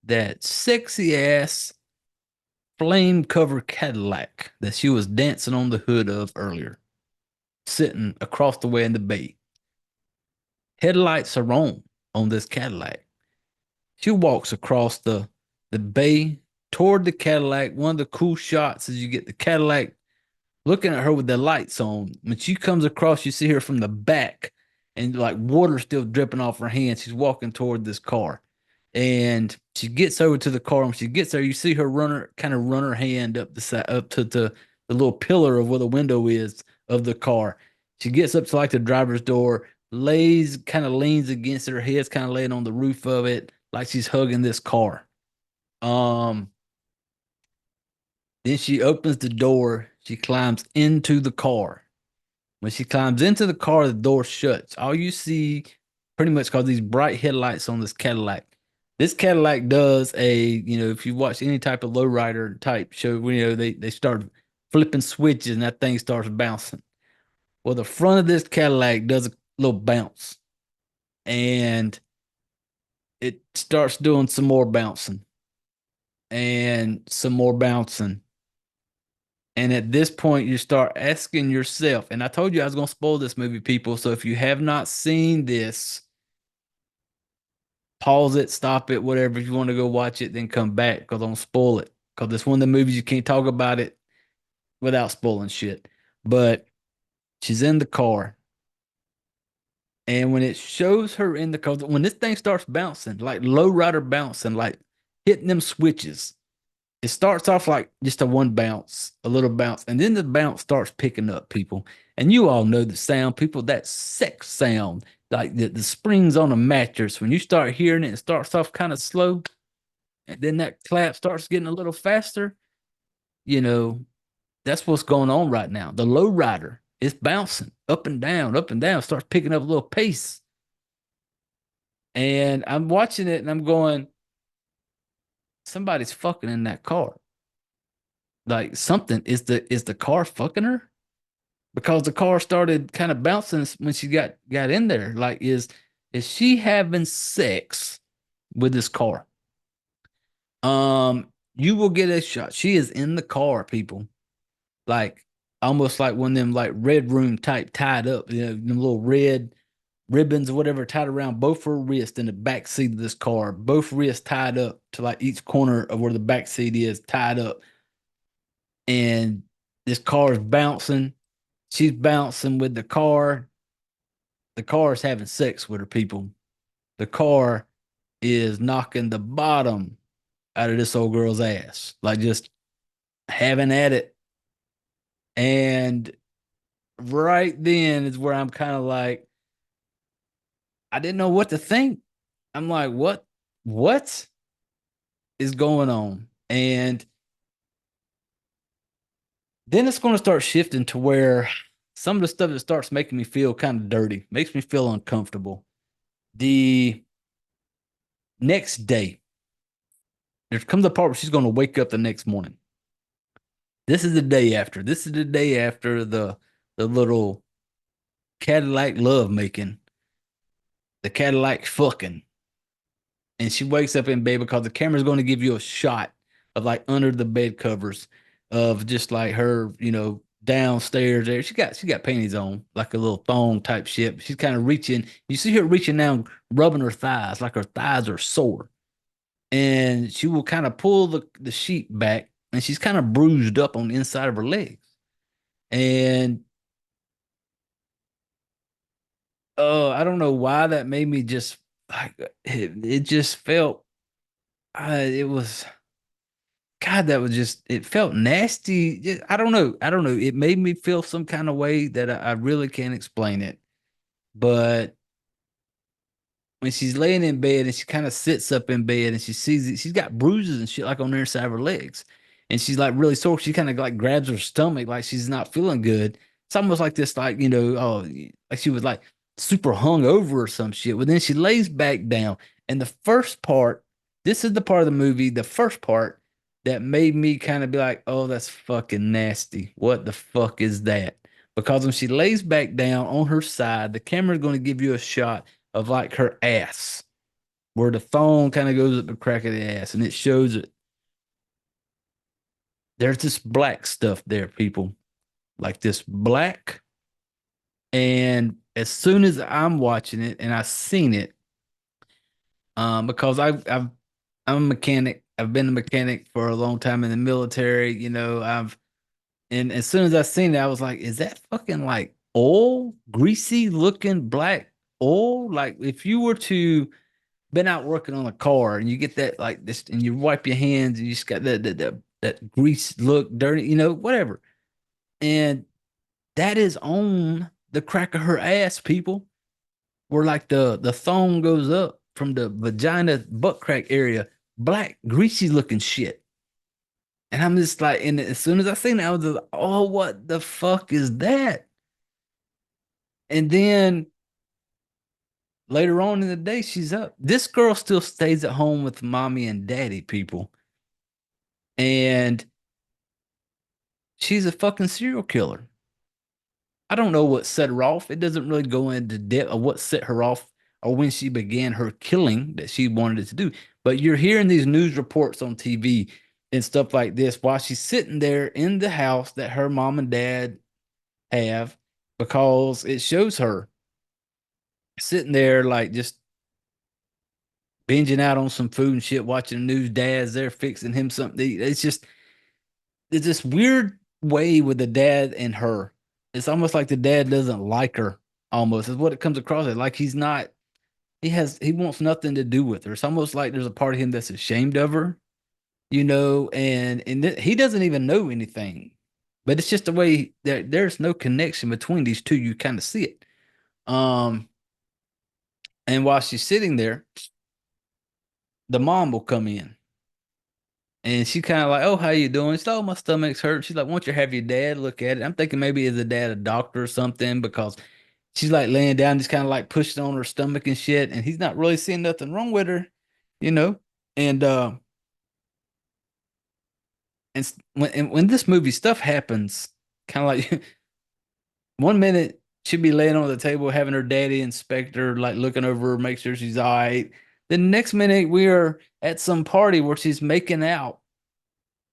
that sexy ass flame covered Cadillac that she was dancing on the hood of earlier, sitting across the way in the bay. Headlights are on this Cadillac. She walks across the bay toward the Cadillac. One of the cool shots is you get the Cadillac looking at her with the lights on. When she comes across, you see her from the back and like water still dripping off her hand. She's walking toward this car. And she gets over to the car. When she gets there, you see her run her hand up the side, up to the little pillar of where the window is of the car. She gets up to like the driver's door, leans against it. Her head's kind of laying on the roof of it, like she's hugging this car. Then she opens the door. She climbs into the car. When she climbs into the car, the door shuts. All you see, pretty much, because these bright headlights on this Cadillac. This Cadillac does if you watch any type of lowrider type show, they start flipping switches and that thing starts bouncing. Well, the front of this Cadillac does a little bounce and it starts doing some more bouncing and some more bouncing. And at this point, you start asking yourself, and I told you I was going to spoil this movie, people. So if you have not seen this, pause it, stop it, whatever. If you want to go watch it, then come back because I'm going to spoil it. Because it's one of the movies you can't talk about it without spoiling shit. But she's in the car. And when it shows her in the car, when this thing starts bouncing, like low rider bouncing, like hitting them switches, it starts off like just a one bounce, a little bounce, and then the bounce starts picking up, people. And you all know the sound, people, that sex sound, like the springs on a mattress. When you start hearing it, it starts off kind of slow, and then that clap starts getting a little faster. You know, that's what's going on right now. The low rider is bouncing up and down, starts picking up a little pace. And I'm watching it and I'm going, somebody's fucking in that car. Like something is the car fucking her? Because the car started kind of bouncing when she got in there. Like, is she having sex with this car? You will get a shot. She is in the car, people. Like almost like one of them like red room type tied up, them little red ribbons or whatever tied around both her wrists in the back seat of this car. Both wrists tied up to like each corner of where the back seat is tied up. And this car is bouncing. She's bouncing with the car. The car is having sex with her, people. The car is knocking the bottom out of this old girl's ass, like just having at it. And right then is where I'm kind of like, I didn't know what to think. I'm like, what is going on? And then it's going to start shifting to where some of the stuff that starts making me feel kind of dirty, makes me feel uncomfortable. The next day, there comes a part where she's going to wake up the next morning. This is the day after. This is the day after the little Cadillac love making, the Cadillac fucking. And she wakes up in bed because the camera's going to give you a shot of like under the bed covers of just like her, downstairs there. She got panties on, like a little thong type shit. She's kind of reaching. You see her reaching down, rubbing her thighs, like her thighs are sore. And she will kind of pull the sheet back, and she's kind of bruised up on the inside of her legs. And I don't know why that made me just like it just felt it was God, that was just it felt nasty. I don't know. I don't know. It made me feel some kind of way that I really can't explain it. But when she's laying in bed and she kind of sits up in bed and she sees it, she's got bruises and shit like on the inside of her legs. And she's like really sore. She kind of like grabs her stomach like she's not feeling good. It's almost like this, like, like she was like super hung over or some shit. But then she lays back down. And the first part, this is the part of the movie, the first part that made me kind of be like, oh, that's fucking nasty. What the fuck is that? Because when she lays back down on her side, the camera's going to give you a shot of like her ass, where the thong kind of goes at the crack of the ass, and it shows it. There's this black stuff there, people, like this black. And as soon as I'm watching it, and I've seen it, because I'm a mechanic. I've been a mechanic for a long time in the military. And as soon as I seen it, I was like, is that fucking like oil, greasy looking black oil? Like if you were to been out working on a car and you get that like this and you wipe your hands and you just got that grease look dirty, whatever. And that is on the crack of her ass, people, where like the thong goes up from the vagina butt crack area, black, greasy looking shit. And I'm just like, and as soon as I seen it, I was just like, oh, what the fuck is that? And then later on in the day, she's up. This girl still stays at home with mommy and daddy, people. And she's a fucking serial killer. I don't know what set her off. It doesn't really go into depth of what set her off or when she began her killing that she wanted to do. But you're hearing these news reports on TV and stuff like this while she's sitting there in the house that her mom and dad have, because it shows her sitting there like just binging out on some food and shit, watching the news. Dad's there fixing him something to eat. It's this weird way with the dad and her. It's almost like the dad doesn't like her. Almost is what it comes across as. Like he's not. He wants nothing to do with her. It's almost like there's a part of him that's ashamed of her, and he doesn't even know anything. But it's just the way that there's no connection between these two. You kind of see it. Um, and while she's sitting there, the mom will come in. And she kind of like, oh, how you doing? She's like, oh, my stomach's hurt. She's like, why don't you have your dad look at it? I'm thinking maybe is the dad a doctor or something, because she's like laying down, just kind of like pushing on her stomach and shit. And he's not really seeing nothing wrong with her, you know? And when this movie stuff happens, kind of like one minute she'd be laying on the table having her daddy inspect her, like looking over her, make sure she's all right. The next minute we are at some party where she's making out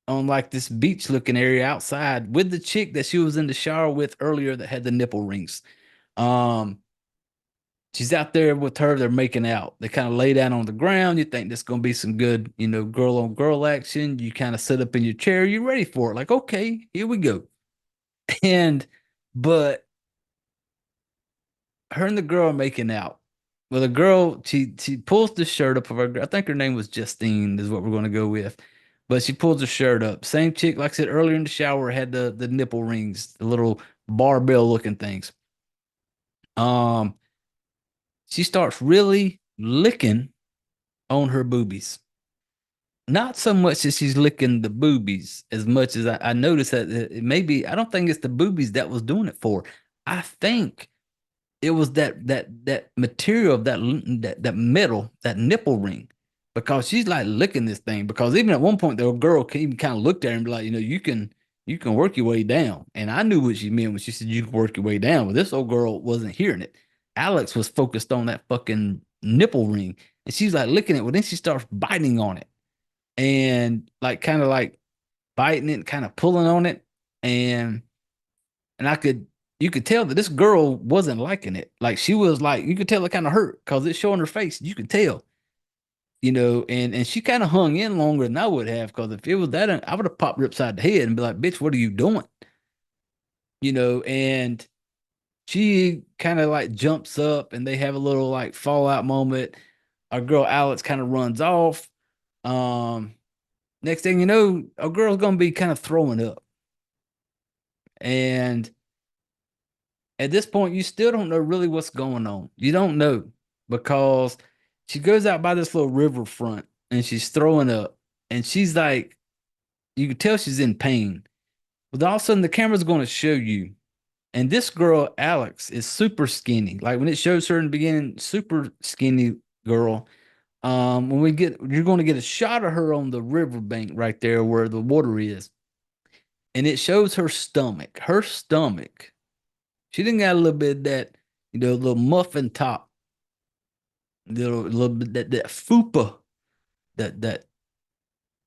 on like this beach looking area outside with the chick that she was in the shower with earlier that had the nipple rings. Um, she's out there with her. They're making out. They kind of lay down on the ground. You think there's going to be some good, girl on girl action. You kind of sit up in your chair. You're ready for it. Like, okay, here we go. But her and the girl are making out. Well, the girl, she pulls the shirt up of her. I think her name was Justine, is what we're going to go with. But she pulls her shirt up. Same chick, like I said earlier in the shower, had the nipple rings, the little barbell looking things. Um, she starts really licking on her boobies. Not so much that she's licking the boobies as much as I noticed that maybe I don't think it's the boobies that was doing it for. I think it was that material, that metal, that nipple ring, because she's like licking this thing. Because even at one point, the girl even kind of looked at her and be like, you can work your way down. And I knew what she meant when she said you can work your way down. But this old girl wasn't hearing it. Alex was focused on that fucking nipple ring, and she's like licking it. Well, then she starts biting on it, and like kind of like biting it, kind of pulling on it, and you could tell that this girl wasn't liking it. Like she was like, you could tell it kind of hurt because it's showing her face. You could tell, and she kind of hung in longer than I would have, because if it was that, I would have popped her upside the head and be like, bitch, what are you doing? And she kind of like jumps up and they have a little like fallout moment. Our girl Alex kind of runs off. Next thing you know, our girl's gonna be kind of throwing up. And at this point, you still don't know really what's going on. You don't know, because she goes out by this little riverfront and she's throwing up, and she's like, you can tell she's in pain. But all of a sudden, the camera's going to show you. And this girl, Alex, is super skinny. Like when it shows her in the beginning, super skinny girl. You're going to get a shot of her on the riverbank right there where the water is. And it shows her stomach. Her stomach. She didn't got a little bit of that, little muffin top, little bit that fupa that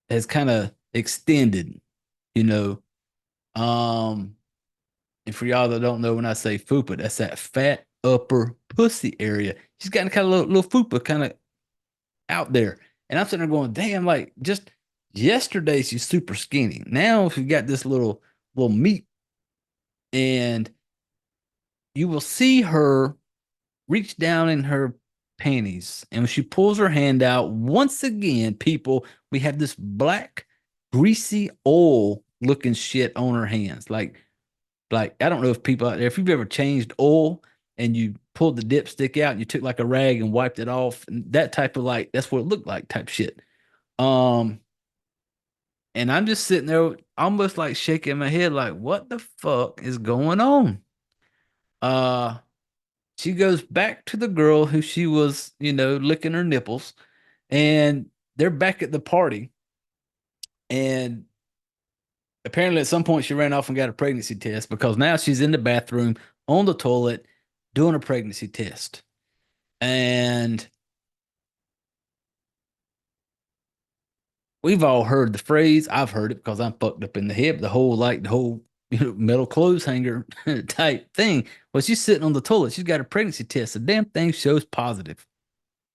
has kind of extended, you know. And for y'all that don't know, when I say fupa, that's that fat upper pussy area. She's got kind of little fupa kind of out there, and I'm sitting there going, damn, like just yesterday she's super skinny. Now she got this little meat, and you will see her reach down in her panties. And when she pulls her hand out, once again, people, we have this black, greasy oil looking shit on her hands. Like I don't know if people out there, if you've ever changed oil and you pulled the dipstick out and you took like a rag and wiped it off, and that type of like, that's what it looked like type shit. And I'm just sitting there almost like shaking my head, like, what the fuck is going on? She goes back to the girl who she was, licking her nipples, and they're back at the party. And apparently, at some point, she ran off and got a pregnancy test because now she's in the bathroom on the toilet doing a pregnancy test. And we've all heard the phrase. I've heard it because I'm fucked up in the head. The whole metal clothes hanger type thing. Well, she's sitting on the toilet. She's got a pregnancy test. The damn thing shows positive.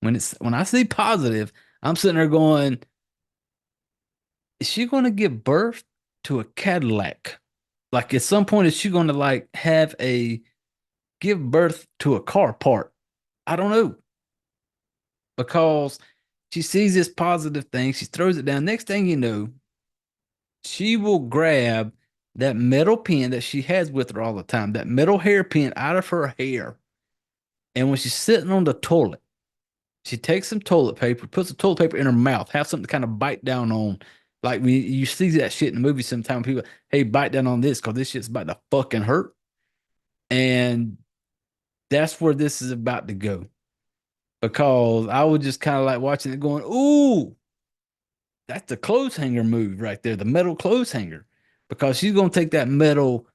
When I see positive, I'm sitting there going, is she going to give birth to a Cadillac? Like at some point, is she going to give birth to a car part? I don't know, because she sees this positive thing. She throws it down. Next thing you know, she will grab that metal pin that she has with her all the time, that metal hairpin out of her hair. And when she's sitting on the toilet, she takes some toilet paper, puts the toilet paper in her mouth, have something to kind of bite down on. Like you see that shit in the movie sometimes, people, hey, bite down on this because this shit's about to fucking hurt. And that's where this is about to go. Because I was just kind of like watching it going, ooh, that's the clothes hanger move right there, the metal clothes hanger. Because she's going to take that metal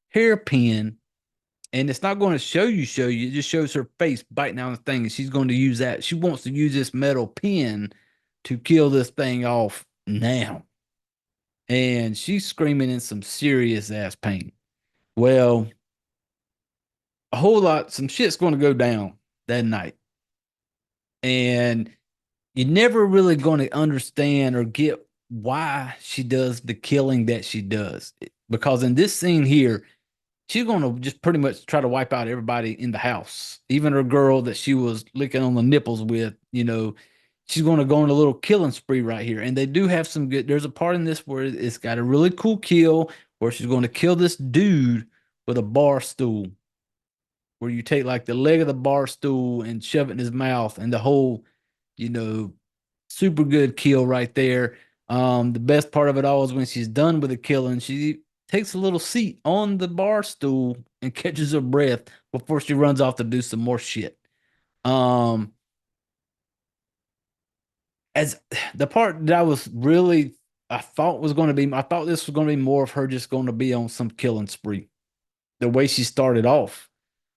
hairpin and it's not going to show you. It just shows her face biting on the thing. And she's going to use that. She wants to use this metal pin to kill this thing off now. And she's screaming in some serious ass pain. Well, some shit's going to go down that night. And you're never really going to understand or get why she does the killing that she does. Because in this scene here, she's going to just pretty much try to wipe out everybody in the house, even her girl that she was licking on the nipples with. She's going to go on a little killing spree right here. And they do have some good, there's a part in this where it's got a really cool kill where she's going to kill this dude with a bar stool, where you take like the leg of the bar stool and shove it in his mouth, and the whole, super good kill right there. The best part of it all is when she's done with the killing, she takes a little seat on the bar stool and catches her breath before she runs off to do some more shit. As the part that I thought this was going to be more of her just going to be on some killing spree, the way she started off.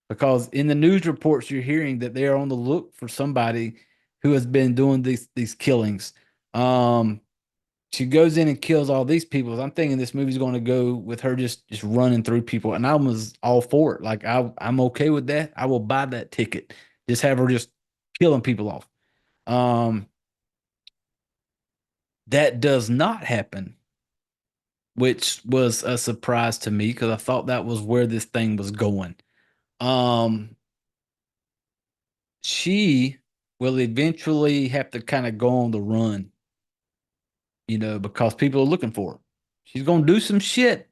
Because in the news reports, you're hearing that they are on the look for somebody who has been doing these killings. She goes in and kills all these people. I'm thinking this movie's going to go with her just running through people, and I was all for it. Like I'm okay with that. I will buy that ticket. Just have her just killing people off. That does not happen, which was a surprise to me because I thought that was where this thing was going. She will eventually have to kind of go on the run, because people are looking for her. She's going to do some shit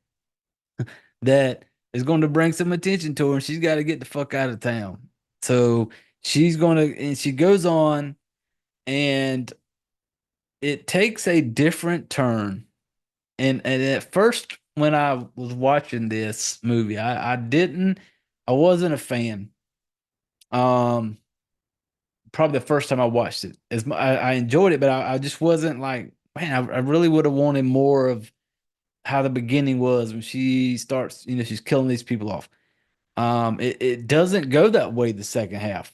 that is going to bring some attention to her, and she's got to get the fuck out of town. So and she goes on, and it takes a different turn. And at first, when I was watching this movie, I wasn't a fan. Probably the first time I watched it, I enjoyed it, but I just wasn't like, man, I really would have wanted more of how the beginning was when she starts, she's killing these people off. It doesn't go that way the second half.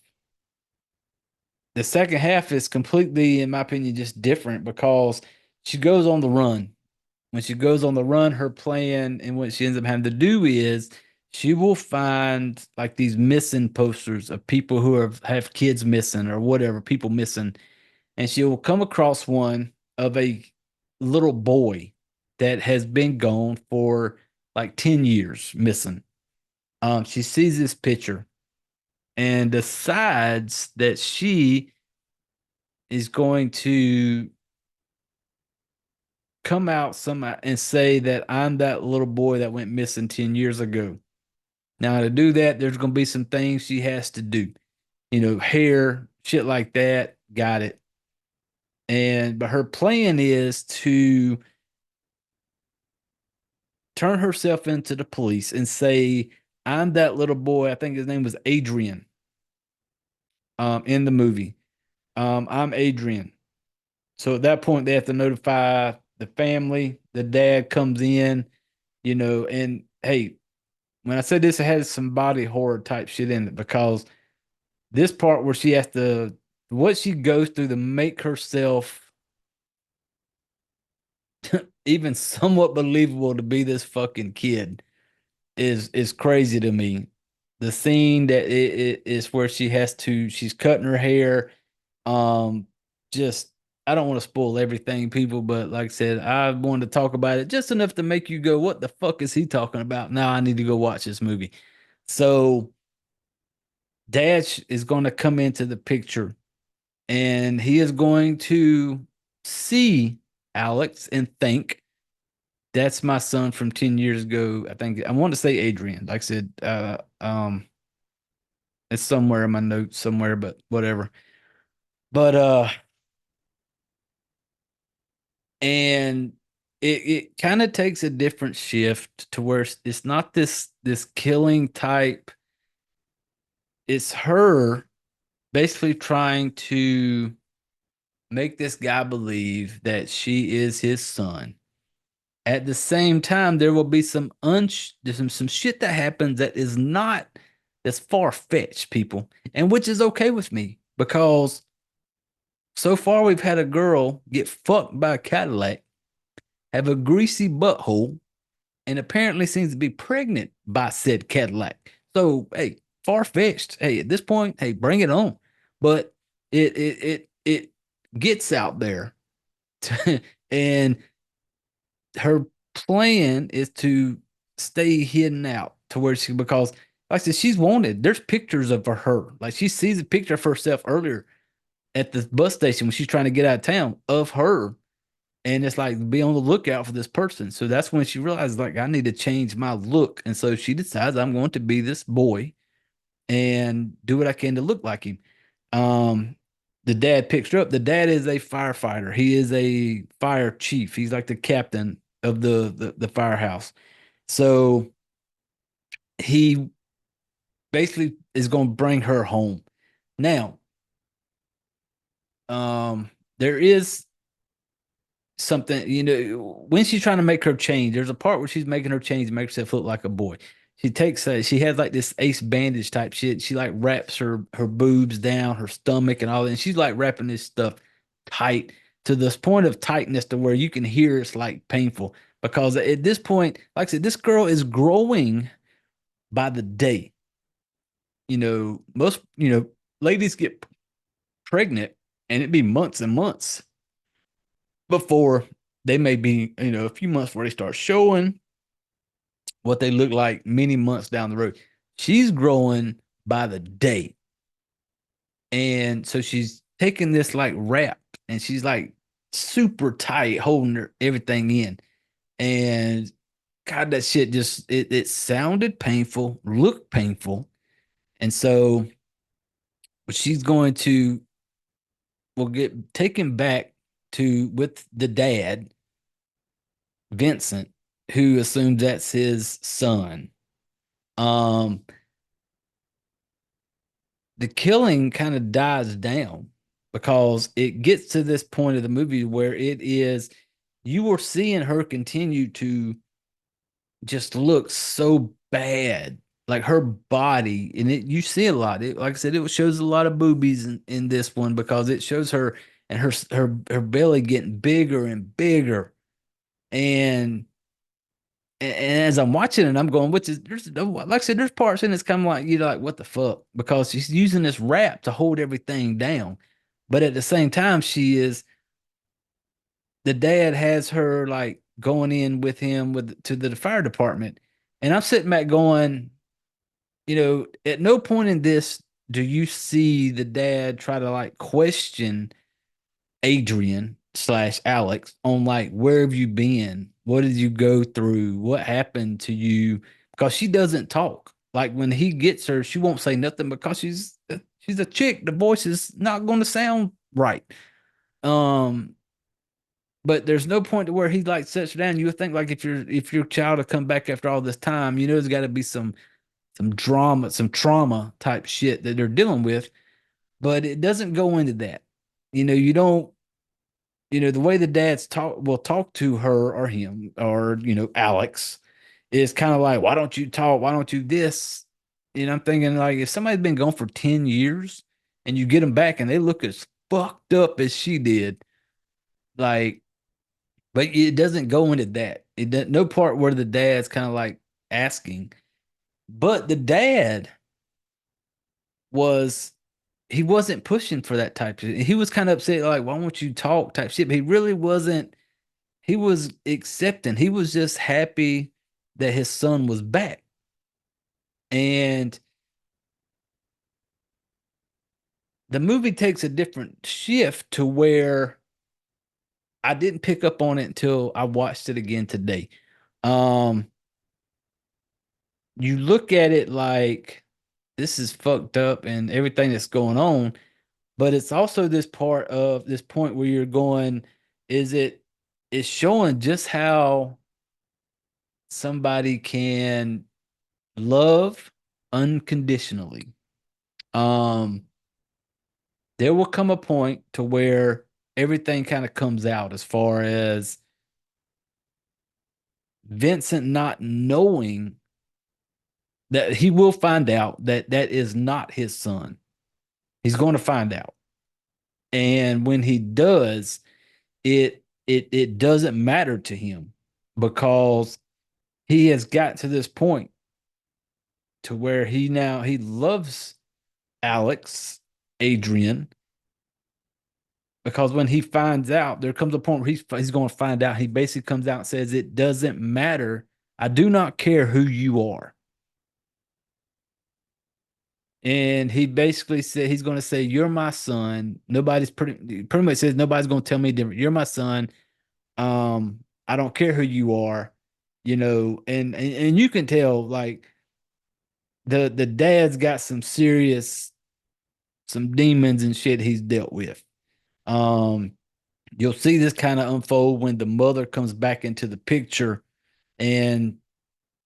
The second half is completely, in my opinion, just different because she goes on the run. When she goes on the run, her plan and what she ends up having to do is she will find like these missing posters of people who have kids missing or whatever, people missing. And she will come across one of a little boy that has been gone for like 10 years missing. She sees this picture and decides that she is going to come out somehow and say that I'm that little boy that went missing 10 years ago. Now, to do that, there's going to be some things she has to do. Hair, shit like that. Got it. But her plan is to turn herself into the police and say, I'm that little boy. I think his name was Adrian. in the movie. I'm Adrian. So at that point, they have to notify the family. The dad comes in, and hey, when I said this, it has some body horror type shit in it because this part where she has to, what she goes through to make herself even somewhat believable to be this fucking kid is crazy to me. The scene that it is where she's cutting her hair. Um, just I don't want to spoil everything, people, but like I said, I wanted to talk about it just enough to make you go, "What the fuck is he talking about?" Now I need to go watch this movie. So, Dash is going to come into the picture, and he is going to see Alex and think that's my son from 10 years ago. I think I want to say Adrian. Like I said, it's somewhere in my notes somewhere, but whatever. But and it kind of takes a different shift to where it's not this killing type. It's her basically trying to make this guy believe that she is his son. At the same time, there will be there's some shit that happens that is not that's far fetched, people, and which is okay with me because so far we've had a girl get fucked by a Cadillac, have a greasy butthole, and apparently seems to be pregnant by said Cadillac. So hey, far fetched. Hey, at this point, hey, bring it on. But it gets out there, and her plan is to stay hidden out to where she because like I said, she's wanted. There's pictures of her. Like she sees a picture of herself earlier at the bus station when she's trying to get out of town of her. And it's like be on the lookout for this person. So that's when she realizes like I need to change my look. And so she decides I'm going to be this boy and do what I can to look like him. Um, the dad picks her up. The dad is a firefighter. He is a fire chief. He's like the captain of the firehouse. So he basically is going to bring her home. Now, there is something, when she's trying to make her change, there's a part where she's making her change to make herself look like a boy. She has like this ace bandage type shit. She like wraps her boobs down, her stomach and all that. And she's like wrapping this stuff tight to this point of tightness to where you can hear it's like painful. Because at this point, like I said, this girl is growing by the day. Most, ladies get pregnant and it'd be months and months before they may be, a few months before they start showing what they look like many months down the road. She's growing by the day. And so she's taking this like wrap and she's like super tight, holding everything in. And God, that shit just it sounded painful, looked painful. And so she's going to will get taken back to with the dad, Vincent, who assumes that's his son. The killing kind of dies down because it gets to this point of the movie where it is you are seeing her continue to just look so bad, like her body, and you see a lot. Like I said, it shows a lot of boobies in this one because it shows her and her belly getting bigger and bigger, and as I'm watching it, I'm going, like I said, there's parts in it's kind of like you're like, what the fuck? Because she's using this wrap to hold everything down, but at the same time, the dad has her like going in with him to the fire department. And I'm sitting back going, at no point in this do you see the dad try to like question Adrian slash Alex on like, where have you been? What did you go through? What happened to you? Because she doesn't talk. Like when he gets her, she won't say nothing because she's a chick. The voice is not going to sound right. But there's no point to where he like sets her down. You would think like if your child to come back after all this time, there's got to be some drama, some trauma type shit that they're dealing with. but it doesn't go into that. You don't, the way the dads will talk to her or him or, Alex is kind of like, why don't you talk? Why don't you this? I'm thinking like if somebody's been gone for 10 years and you get them back and they look as fucked up as she did, like, but it doesn't go into that. It doesn't, no part where the dad's kind of like asking, but the dad was he wasn't pushing for that type of shit. He was kind of upset, like, why won't you talk type shit. But he really wasn't. He was accepting. He was just happy that his son was back. And the movie takes a different shift to where I didn't pick up on it until I watched it again today. Um, you look at it like this is fucked up and everything that's going on, but it's also this part of this point where you're going, is it's showing just how somebody can love unconditionally. Um, there will come a point to where everything kind of comes out as far as Vincent not knowing that he will find out that that is not his son. He's going to find out. And when he does, it doesn't matter to him because he has got to this point to where he loves Alex, Adrian, because when he finds out, there comes a point where he's going to find out. He basically comes out and says, "It doesn't matter. I do not care who you are." And he basically said he's going to say, "You're my son. Nobody's pretty much says nobody's going to tell me different. You're my son. I don't care who you are, and you can tell like the dad's got some demons and shit he's dealt with. Um, you'll see this kind of unfold when the mother comes back into the picture, and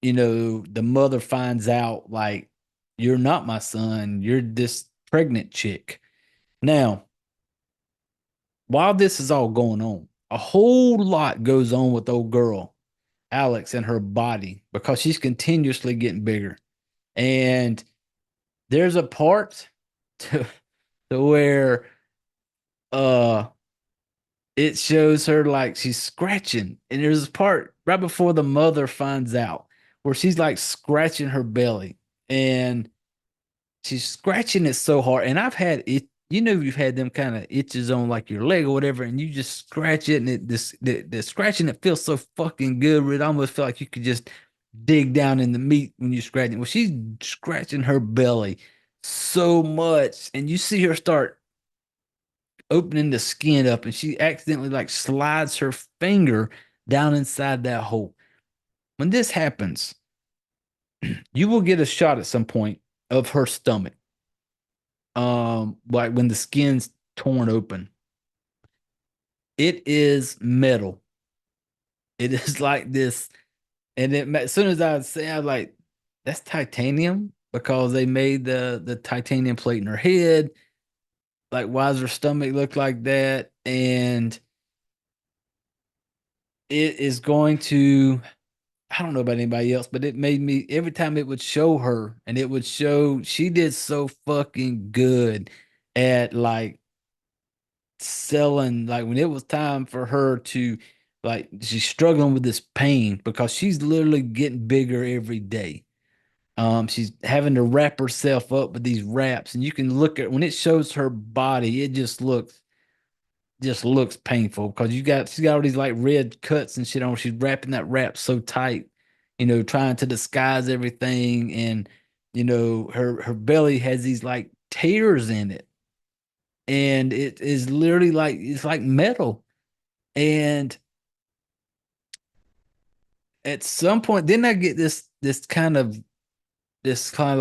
the mother finds out like you're not my son, you're this pregnant chick. Now, while this is all going on, a whole lot goes on with old girl Alex and her body because she's continuously getting bigger. And there's a part to where uh it shows her like she's scratching. And there's a part right before the mother finds out where she's like scratching her belly. And she's scratching it so hard. And I've had it, you've had them kind of itches on like your leg or whatever, and you just scratch it, and the scratching it feels so fucking good. It almost feel like you could just dig down in the meat when you're scratching. Well, she's scratching her belly so much, and you see her start opening the skin up, and she accidentally like slides her finger down inside that hole. When this happens, you will get a shot at some point of her stomach. Like when the skin's torn open. It is metal. It is like this. And as soon as I say, I was like, that's titanium because they made the titanium plate in her head. Like, why does her stomach look like that? And it is going to, I don't know about anybody else, but it made me, every time it would show her and it would show, she did so fucking good at like selling, like when it was time for her to, like, she's struggling with this pain because she's literally getting bigger every day. She's having to wrap herself up with these wraps, and you can look at when it shows her body, it just looks painful because she's got all these like red cuts and shit on. She's wrapping that wrap so tight, trying to disguise everything, and her belly has these like tears in it, and it is literally like it's like metal. And at some point, then I get this kind of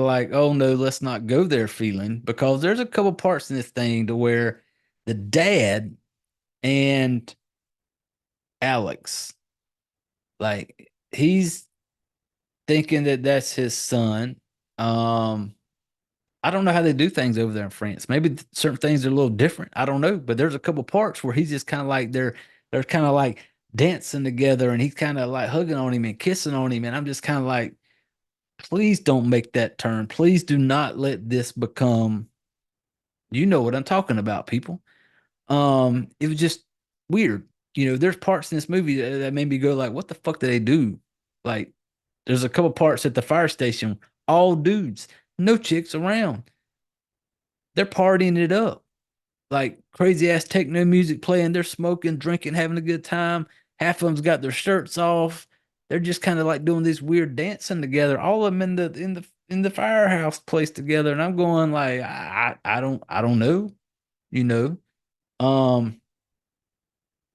like, oh no, let's not go there feeling, because there's a couple parts in this thing to where the dad and Alex, like he's thinking that that's his son. Um, I don't know how they do things over there in France. Maybe certain things are a little different. I don't know. But there's a couple parts where he's just kind of like they're kind of like dancing together, and he's kind of like hugging on him and kissing on him, and I'm just kind of like, please don't make that turn. Please do not let this become. You know what I'm talking about, people. It was just weird. There's parts in this movie that made me go like, what the fuck did they do? Like, there's a couple parts at the fire station, all dudes, no chicks around. They're partying it up. Like crazy ass techno music playing. They're smoking, drinking, having a good time. Half of them's got their shirts off. They're just kind of like doing this weird dancing together. All of them in the firehouse place together. And I'm going like, I don't know, you know. Um,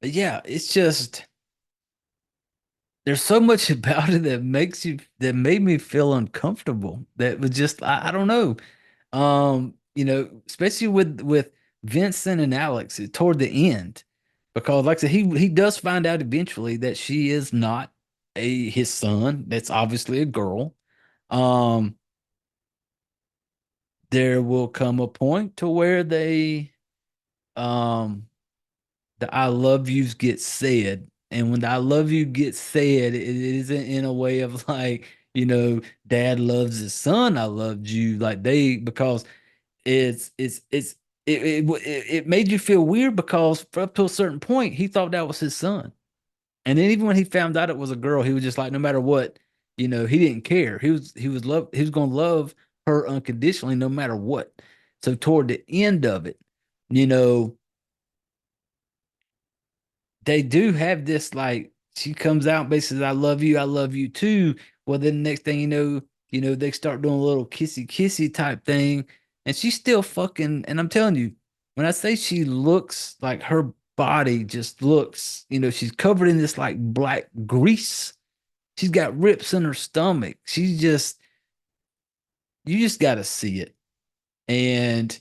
but yeah, it's just there's so much about it that made me feel uncomfortable. That was just I don't know. Especially with Vincent and Alex toward the end, because like I said, he does find out eventually that she is not his son. That's obviously a girl. Um, there will come a point to where um the I love yous get said. And when the I love you gets said, it isn't in a way of like, dad loves his son. I loved you. Like because it's it made you feel weird because for up to a certain point, he thought that was his son. And then even when he found out it was a girl, he was just like, no matter what, he didn't care. He was gonna love her unconditionally no matter what. So toward the end of it, you know, they do have this like she comes out and basically I love you too. Well, then the next thing they start doing a little kissy kissy type thing, and she's still fucking. And I'm telling you, when I say she looks like her body just looks, she's covered in this like black grease. She's got rips in her stomach. You just got to see it, and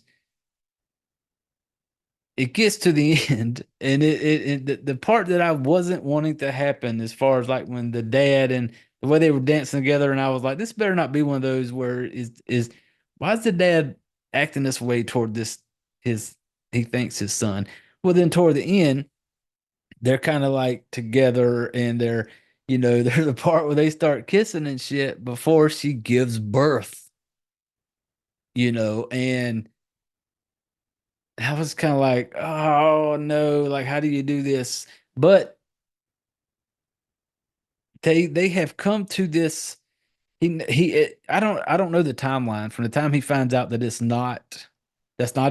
it gets to the end, and the part that I wasn't wanting to happen, as far as like when the dad and the way they were dancing together, and I was like, this better not be one of those where is why is the dad acting this way toward this his he thinks his son. Well, then toward the end, they're kind of like together, and there's the part where they start kissing and shit before she gives birth, and I was kind of like, oh no, like how do you do this? But they have come to this. I don't know the timeline from the time he finds out that that's not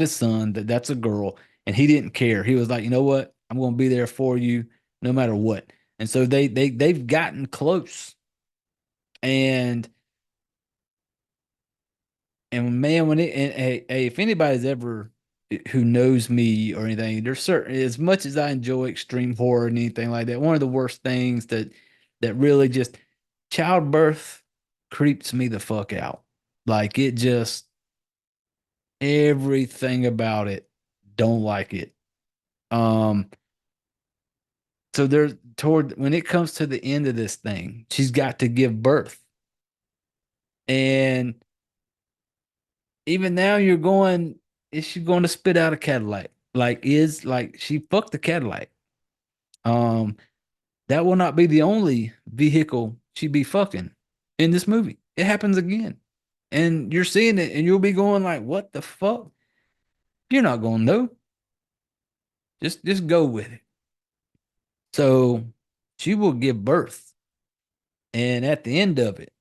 his son, that's a girl, and he didn't care. He was like, you know what, I'm going to be there for you no matter what. And so they've gotten close, and man, when it and hey, if anybody's ever who knows me or anything, there's certain as much as I enjoy extreme horror and anything like that, one of the worst things that really just childbirth creeps me the fuck out. Like it just everything about it, don't like it. Um, so there's toward when it comes to the end of this thing, she's got to give birth. And even now you're going, is she going to spit out a Cadillac? Like she fucked the Cadillac. Um, that will not be the only vehicle she be fucking in this movie. It happens again. And you're seeing it and you'll be going like, what the fuck? You're not gonna know. Just go with it. So she will give birth. And at the end of it,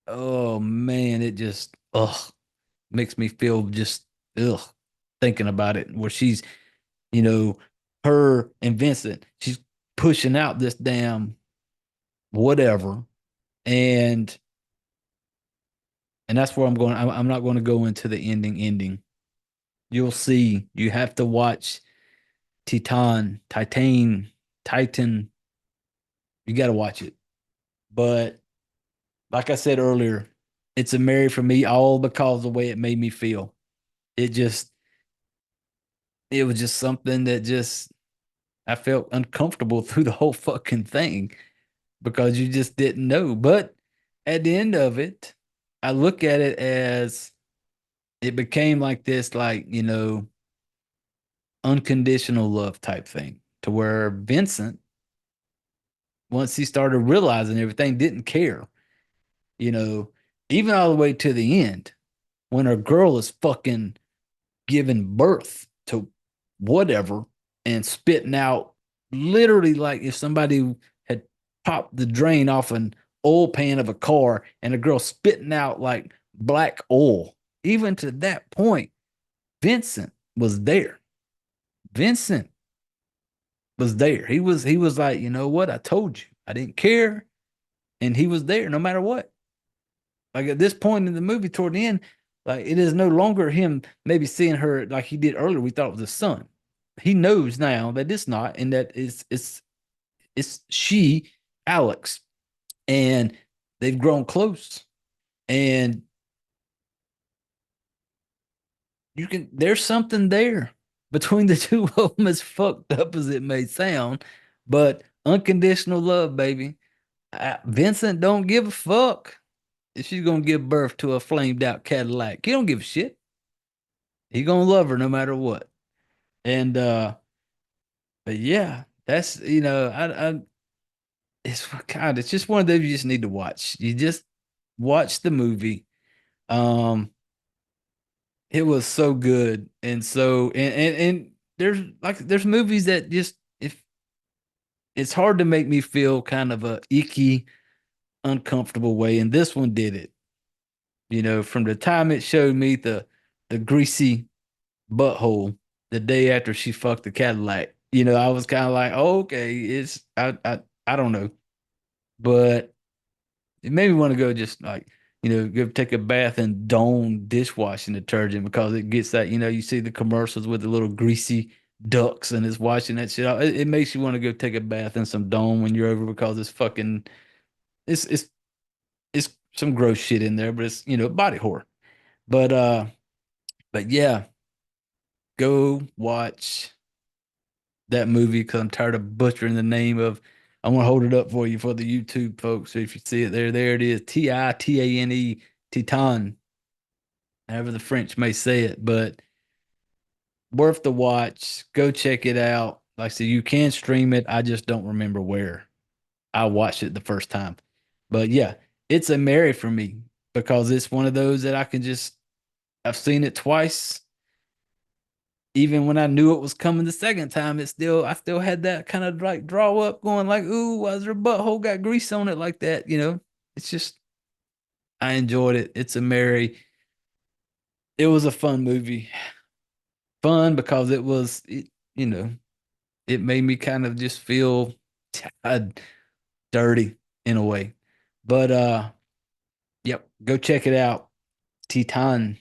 oh man, it just makes me feel just ugh thinking about it. Where she's, you know, her and Vincent, she's pushing out this damn whatever, and that's where I'm going. I'm not going to go into the ending. You'll see. You have to watch Titan. You got to watch it. But like I said earlier, it's a Mary for me all because of the way it made me feel. It just, it was just something that just, I felt uncomfortable through the whole fucking thing because you just didn't know. But at the end of it, I look at it as it became like this, like, unconditional love type thing, to where Vincent, once he started realizing everything, didn't care, you know, even all the way to the end when a girl is fucking giving birth to whatever and spitting out literally like if somebody had popped the drain off an oil pan of a car and a girl spitting out like black oil. Even to that point, Vincent was there. Vincent was there. He was like, you know what? I told you. I didn't care. And he was there no matter what. Like at this point in the movie, toward the end, like it is no longer him maybe seeing her like he did earlier. We thought it was his son. He knows now that it's not, and that it's she, Alex, and they've grown close. And there's something there between the two of them, as fucked up as it may sound, but unconditional love, baby. Vincent don't give a fuck if she's gonna give birth to a flamed out Cadillac. He don't give a shit. He gonna love her no matter what. And but yeah, that's I it's God, it's just one of those you just need to watch. You just watch the movie. It was so good. And so and there's movies that just if it's hard to make me feel kind of a icky, uncomfortable way. And this one did it. From the time it showed me the greasy butthole the day after she fucked the Cadillac, I was kind of like, oh, okay, I don't know. But it made me want to go just like, go take a bath in Dawn dishwashing detergent because it gets that, you see the commercials with the little greasy ducks and it's washing that shit out. It makes you want to go take a bath in some Dawn when you're over because it's fucking, it's some gross shit in there, but it's, body horror. But yeah, go watch that movie because I'm tired of butchering the name of. I want to hold it up for you for the YouTube folks. So if you see it there it is. Titane, Titane, however the French may say it, but worth the watch. Go check it out. Like I said, you can stream it. I just don't remember where I watched it the first time. But yeah, it's a Mary for me because it's one of those that I've seen it twice. Even when I knew it was coming the second time, I still had that kind of like draw up going like, ooh, why's her butthole got grease on it like that? It's just, I enjoyed it. It's a Mary. It was a fun movie. Fun because it made me kind of just feel dirty in a way. But yep, go check it out. Titane.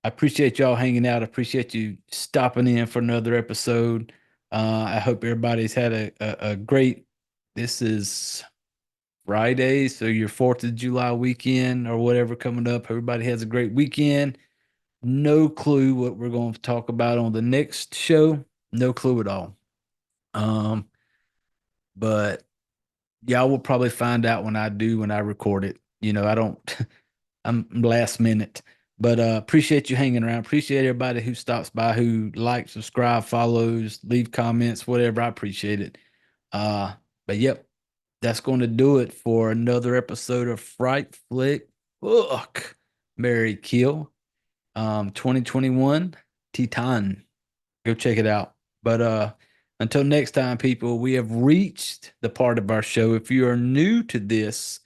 I appreciate y'all hanging out. I appreciate you stopping in for another episode. I hope everybody's had a great, this is Friday, so your 4th of July weekend or whatever coming up. Everybody has a great weekend. No clue what we're going to talk about on the next show. No clue at all. But y'all will probably find out when I record it. I don't, I'm last minute. But appreciate you hanging around. Appreciate everybody who stops by, who likes, subscribe, follows, leave comments, whatever. I appreciate it. But yep, that's going to do it for another episode of Fright Flick. Fuck, Marry Kill, 2021, Titane. Go check it out. But until next time, people, we have reached the part of our show. If you are new to this,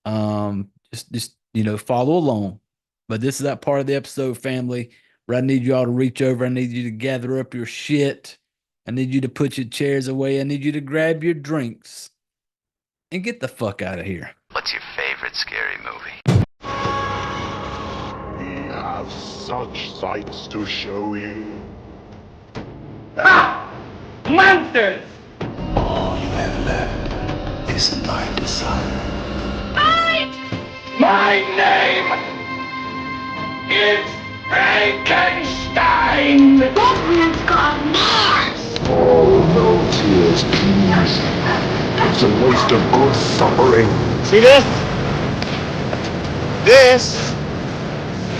just follow along. But this is that part of the episode, family, where I need you all to reach over. I need you to gather up your shit. I need you to put your chairs away. I need you to grab your drinks and get the fuck out of here. What's your favorite scary movie? We have such sights to show you. Monsters! All you have left is a night desire. My name is Frankenstein! That man's got Mars! Oh, no tears, please. It's a waste of good suffering. See this? This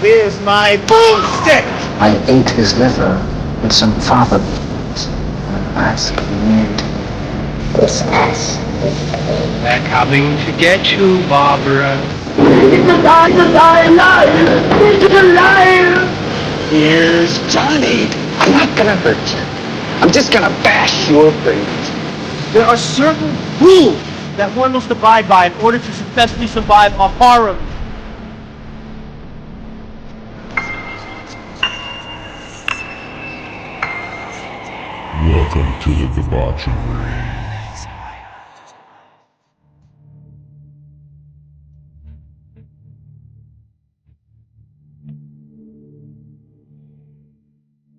is my boomstick. I ate his liver with some fava beans. Nice community. Christmas. They're coming to get you, Barbara. It's alive! It's alive! Here's Johnny. I'm not gonna hurt you. I'm just gonna bash your brains. There are certain rules that one must abide by in order to successfully survive a horror. Welcome to the debauchery.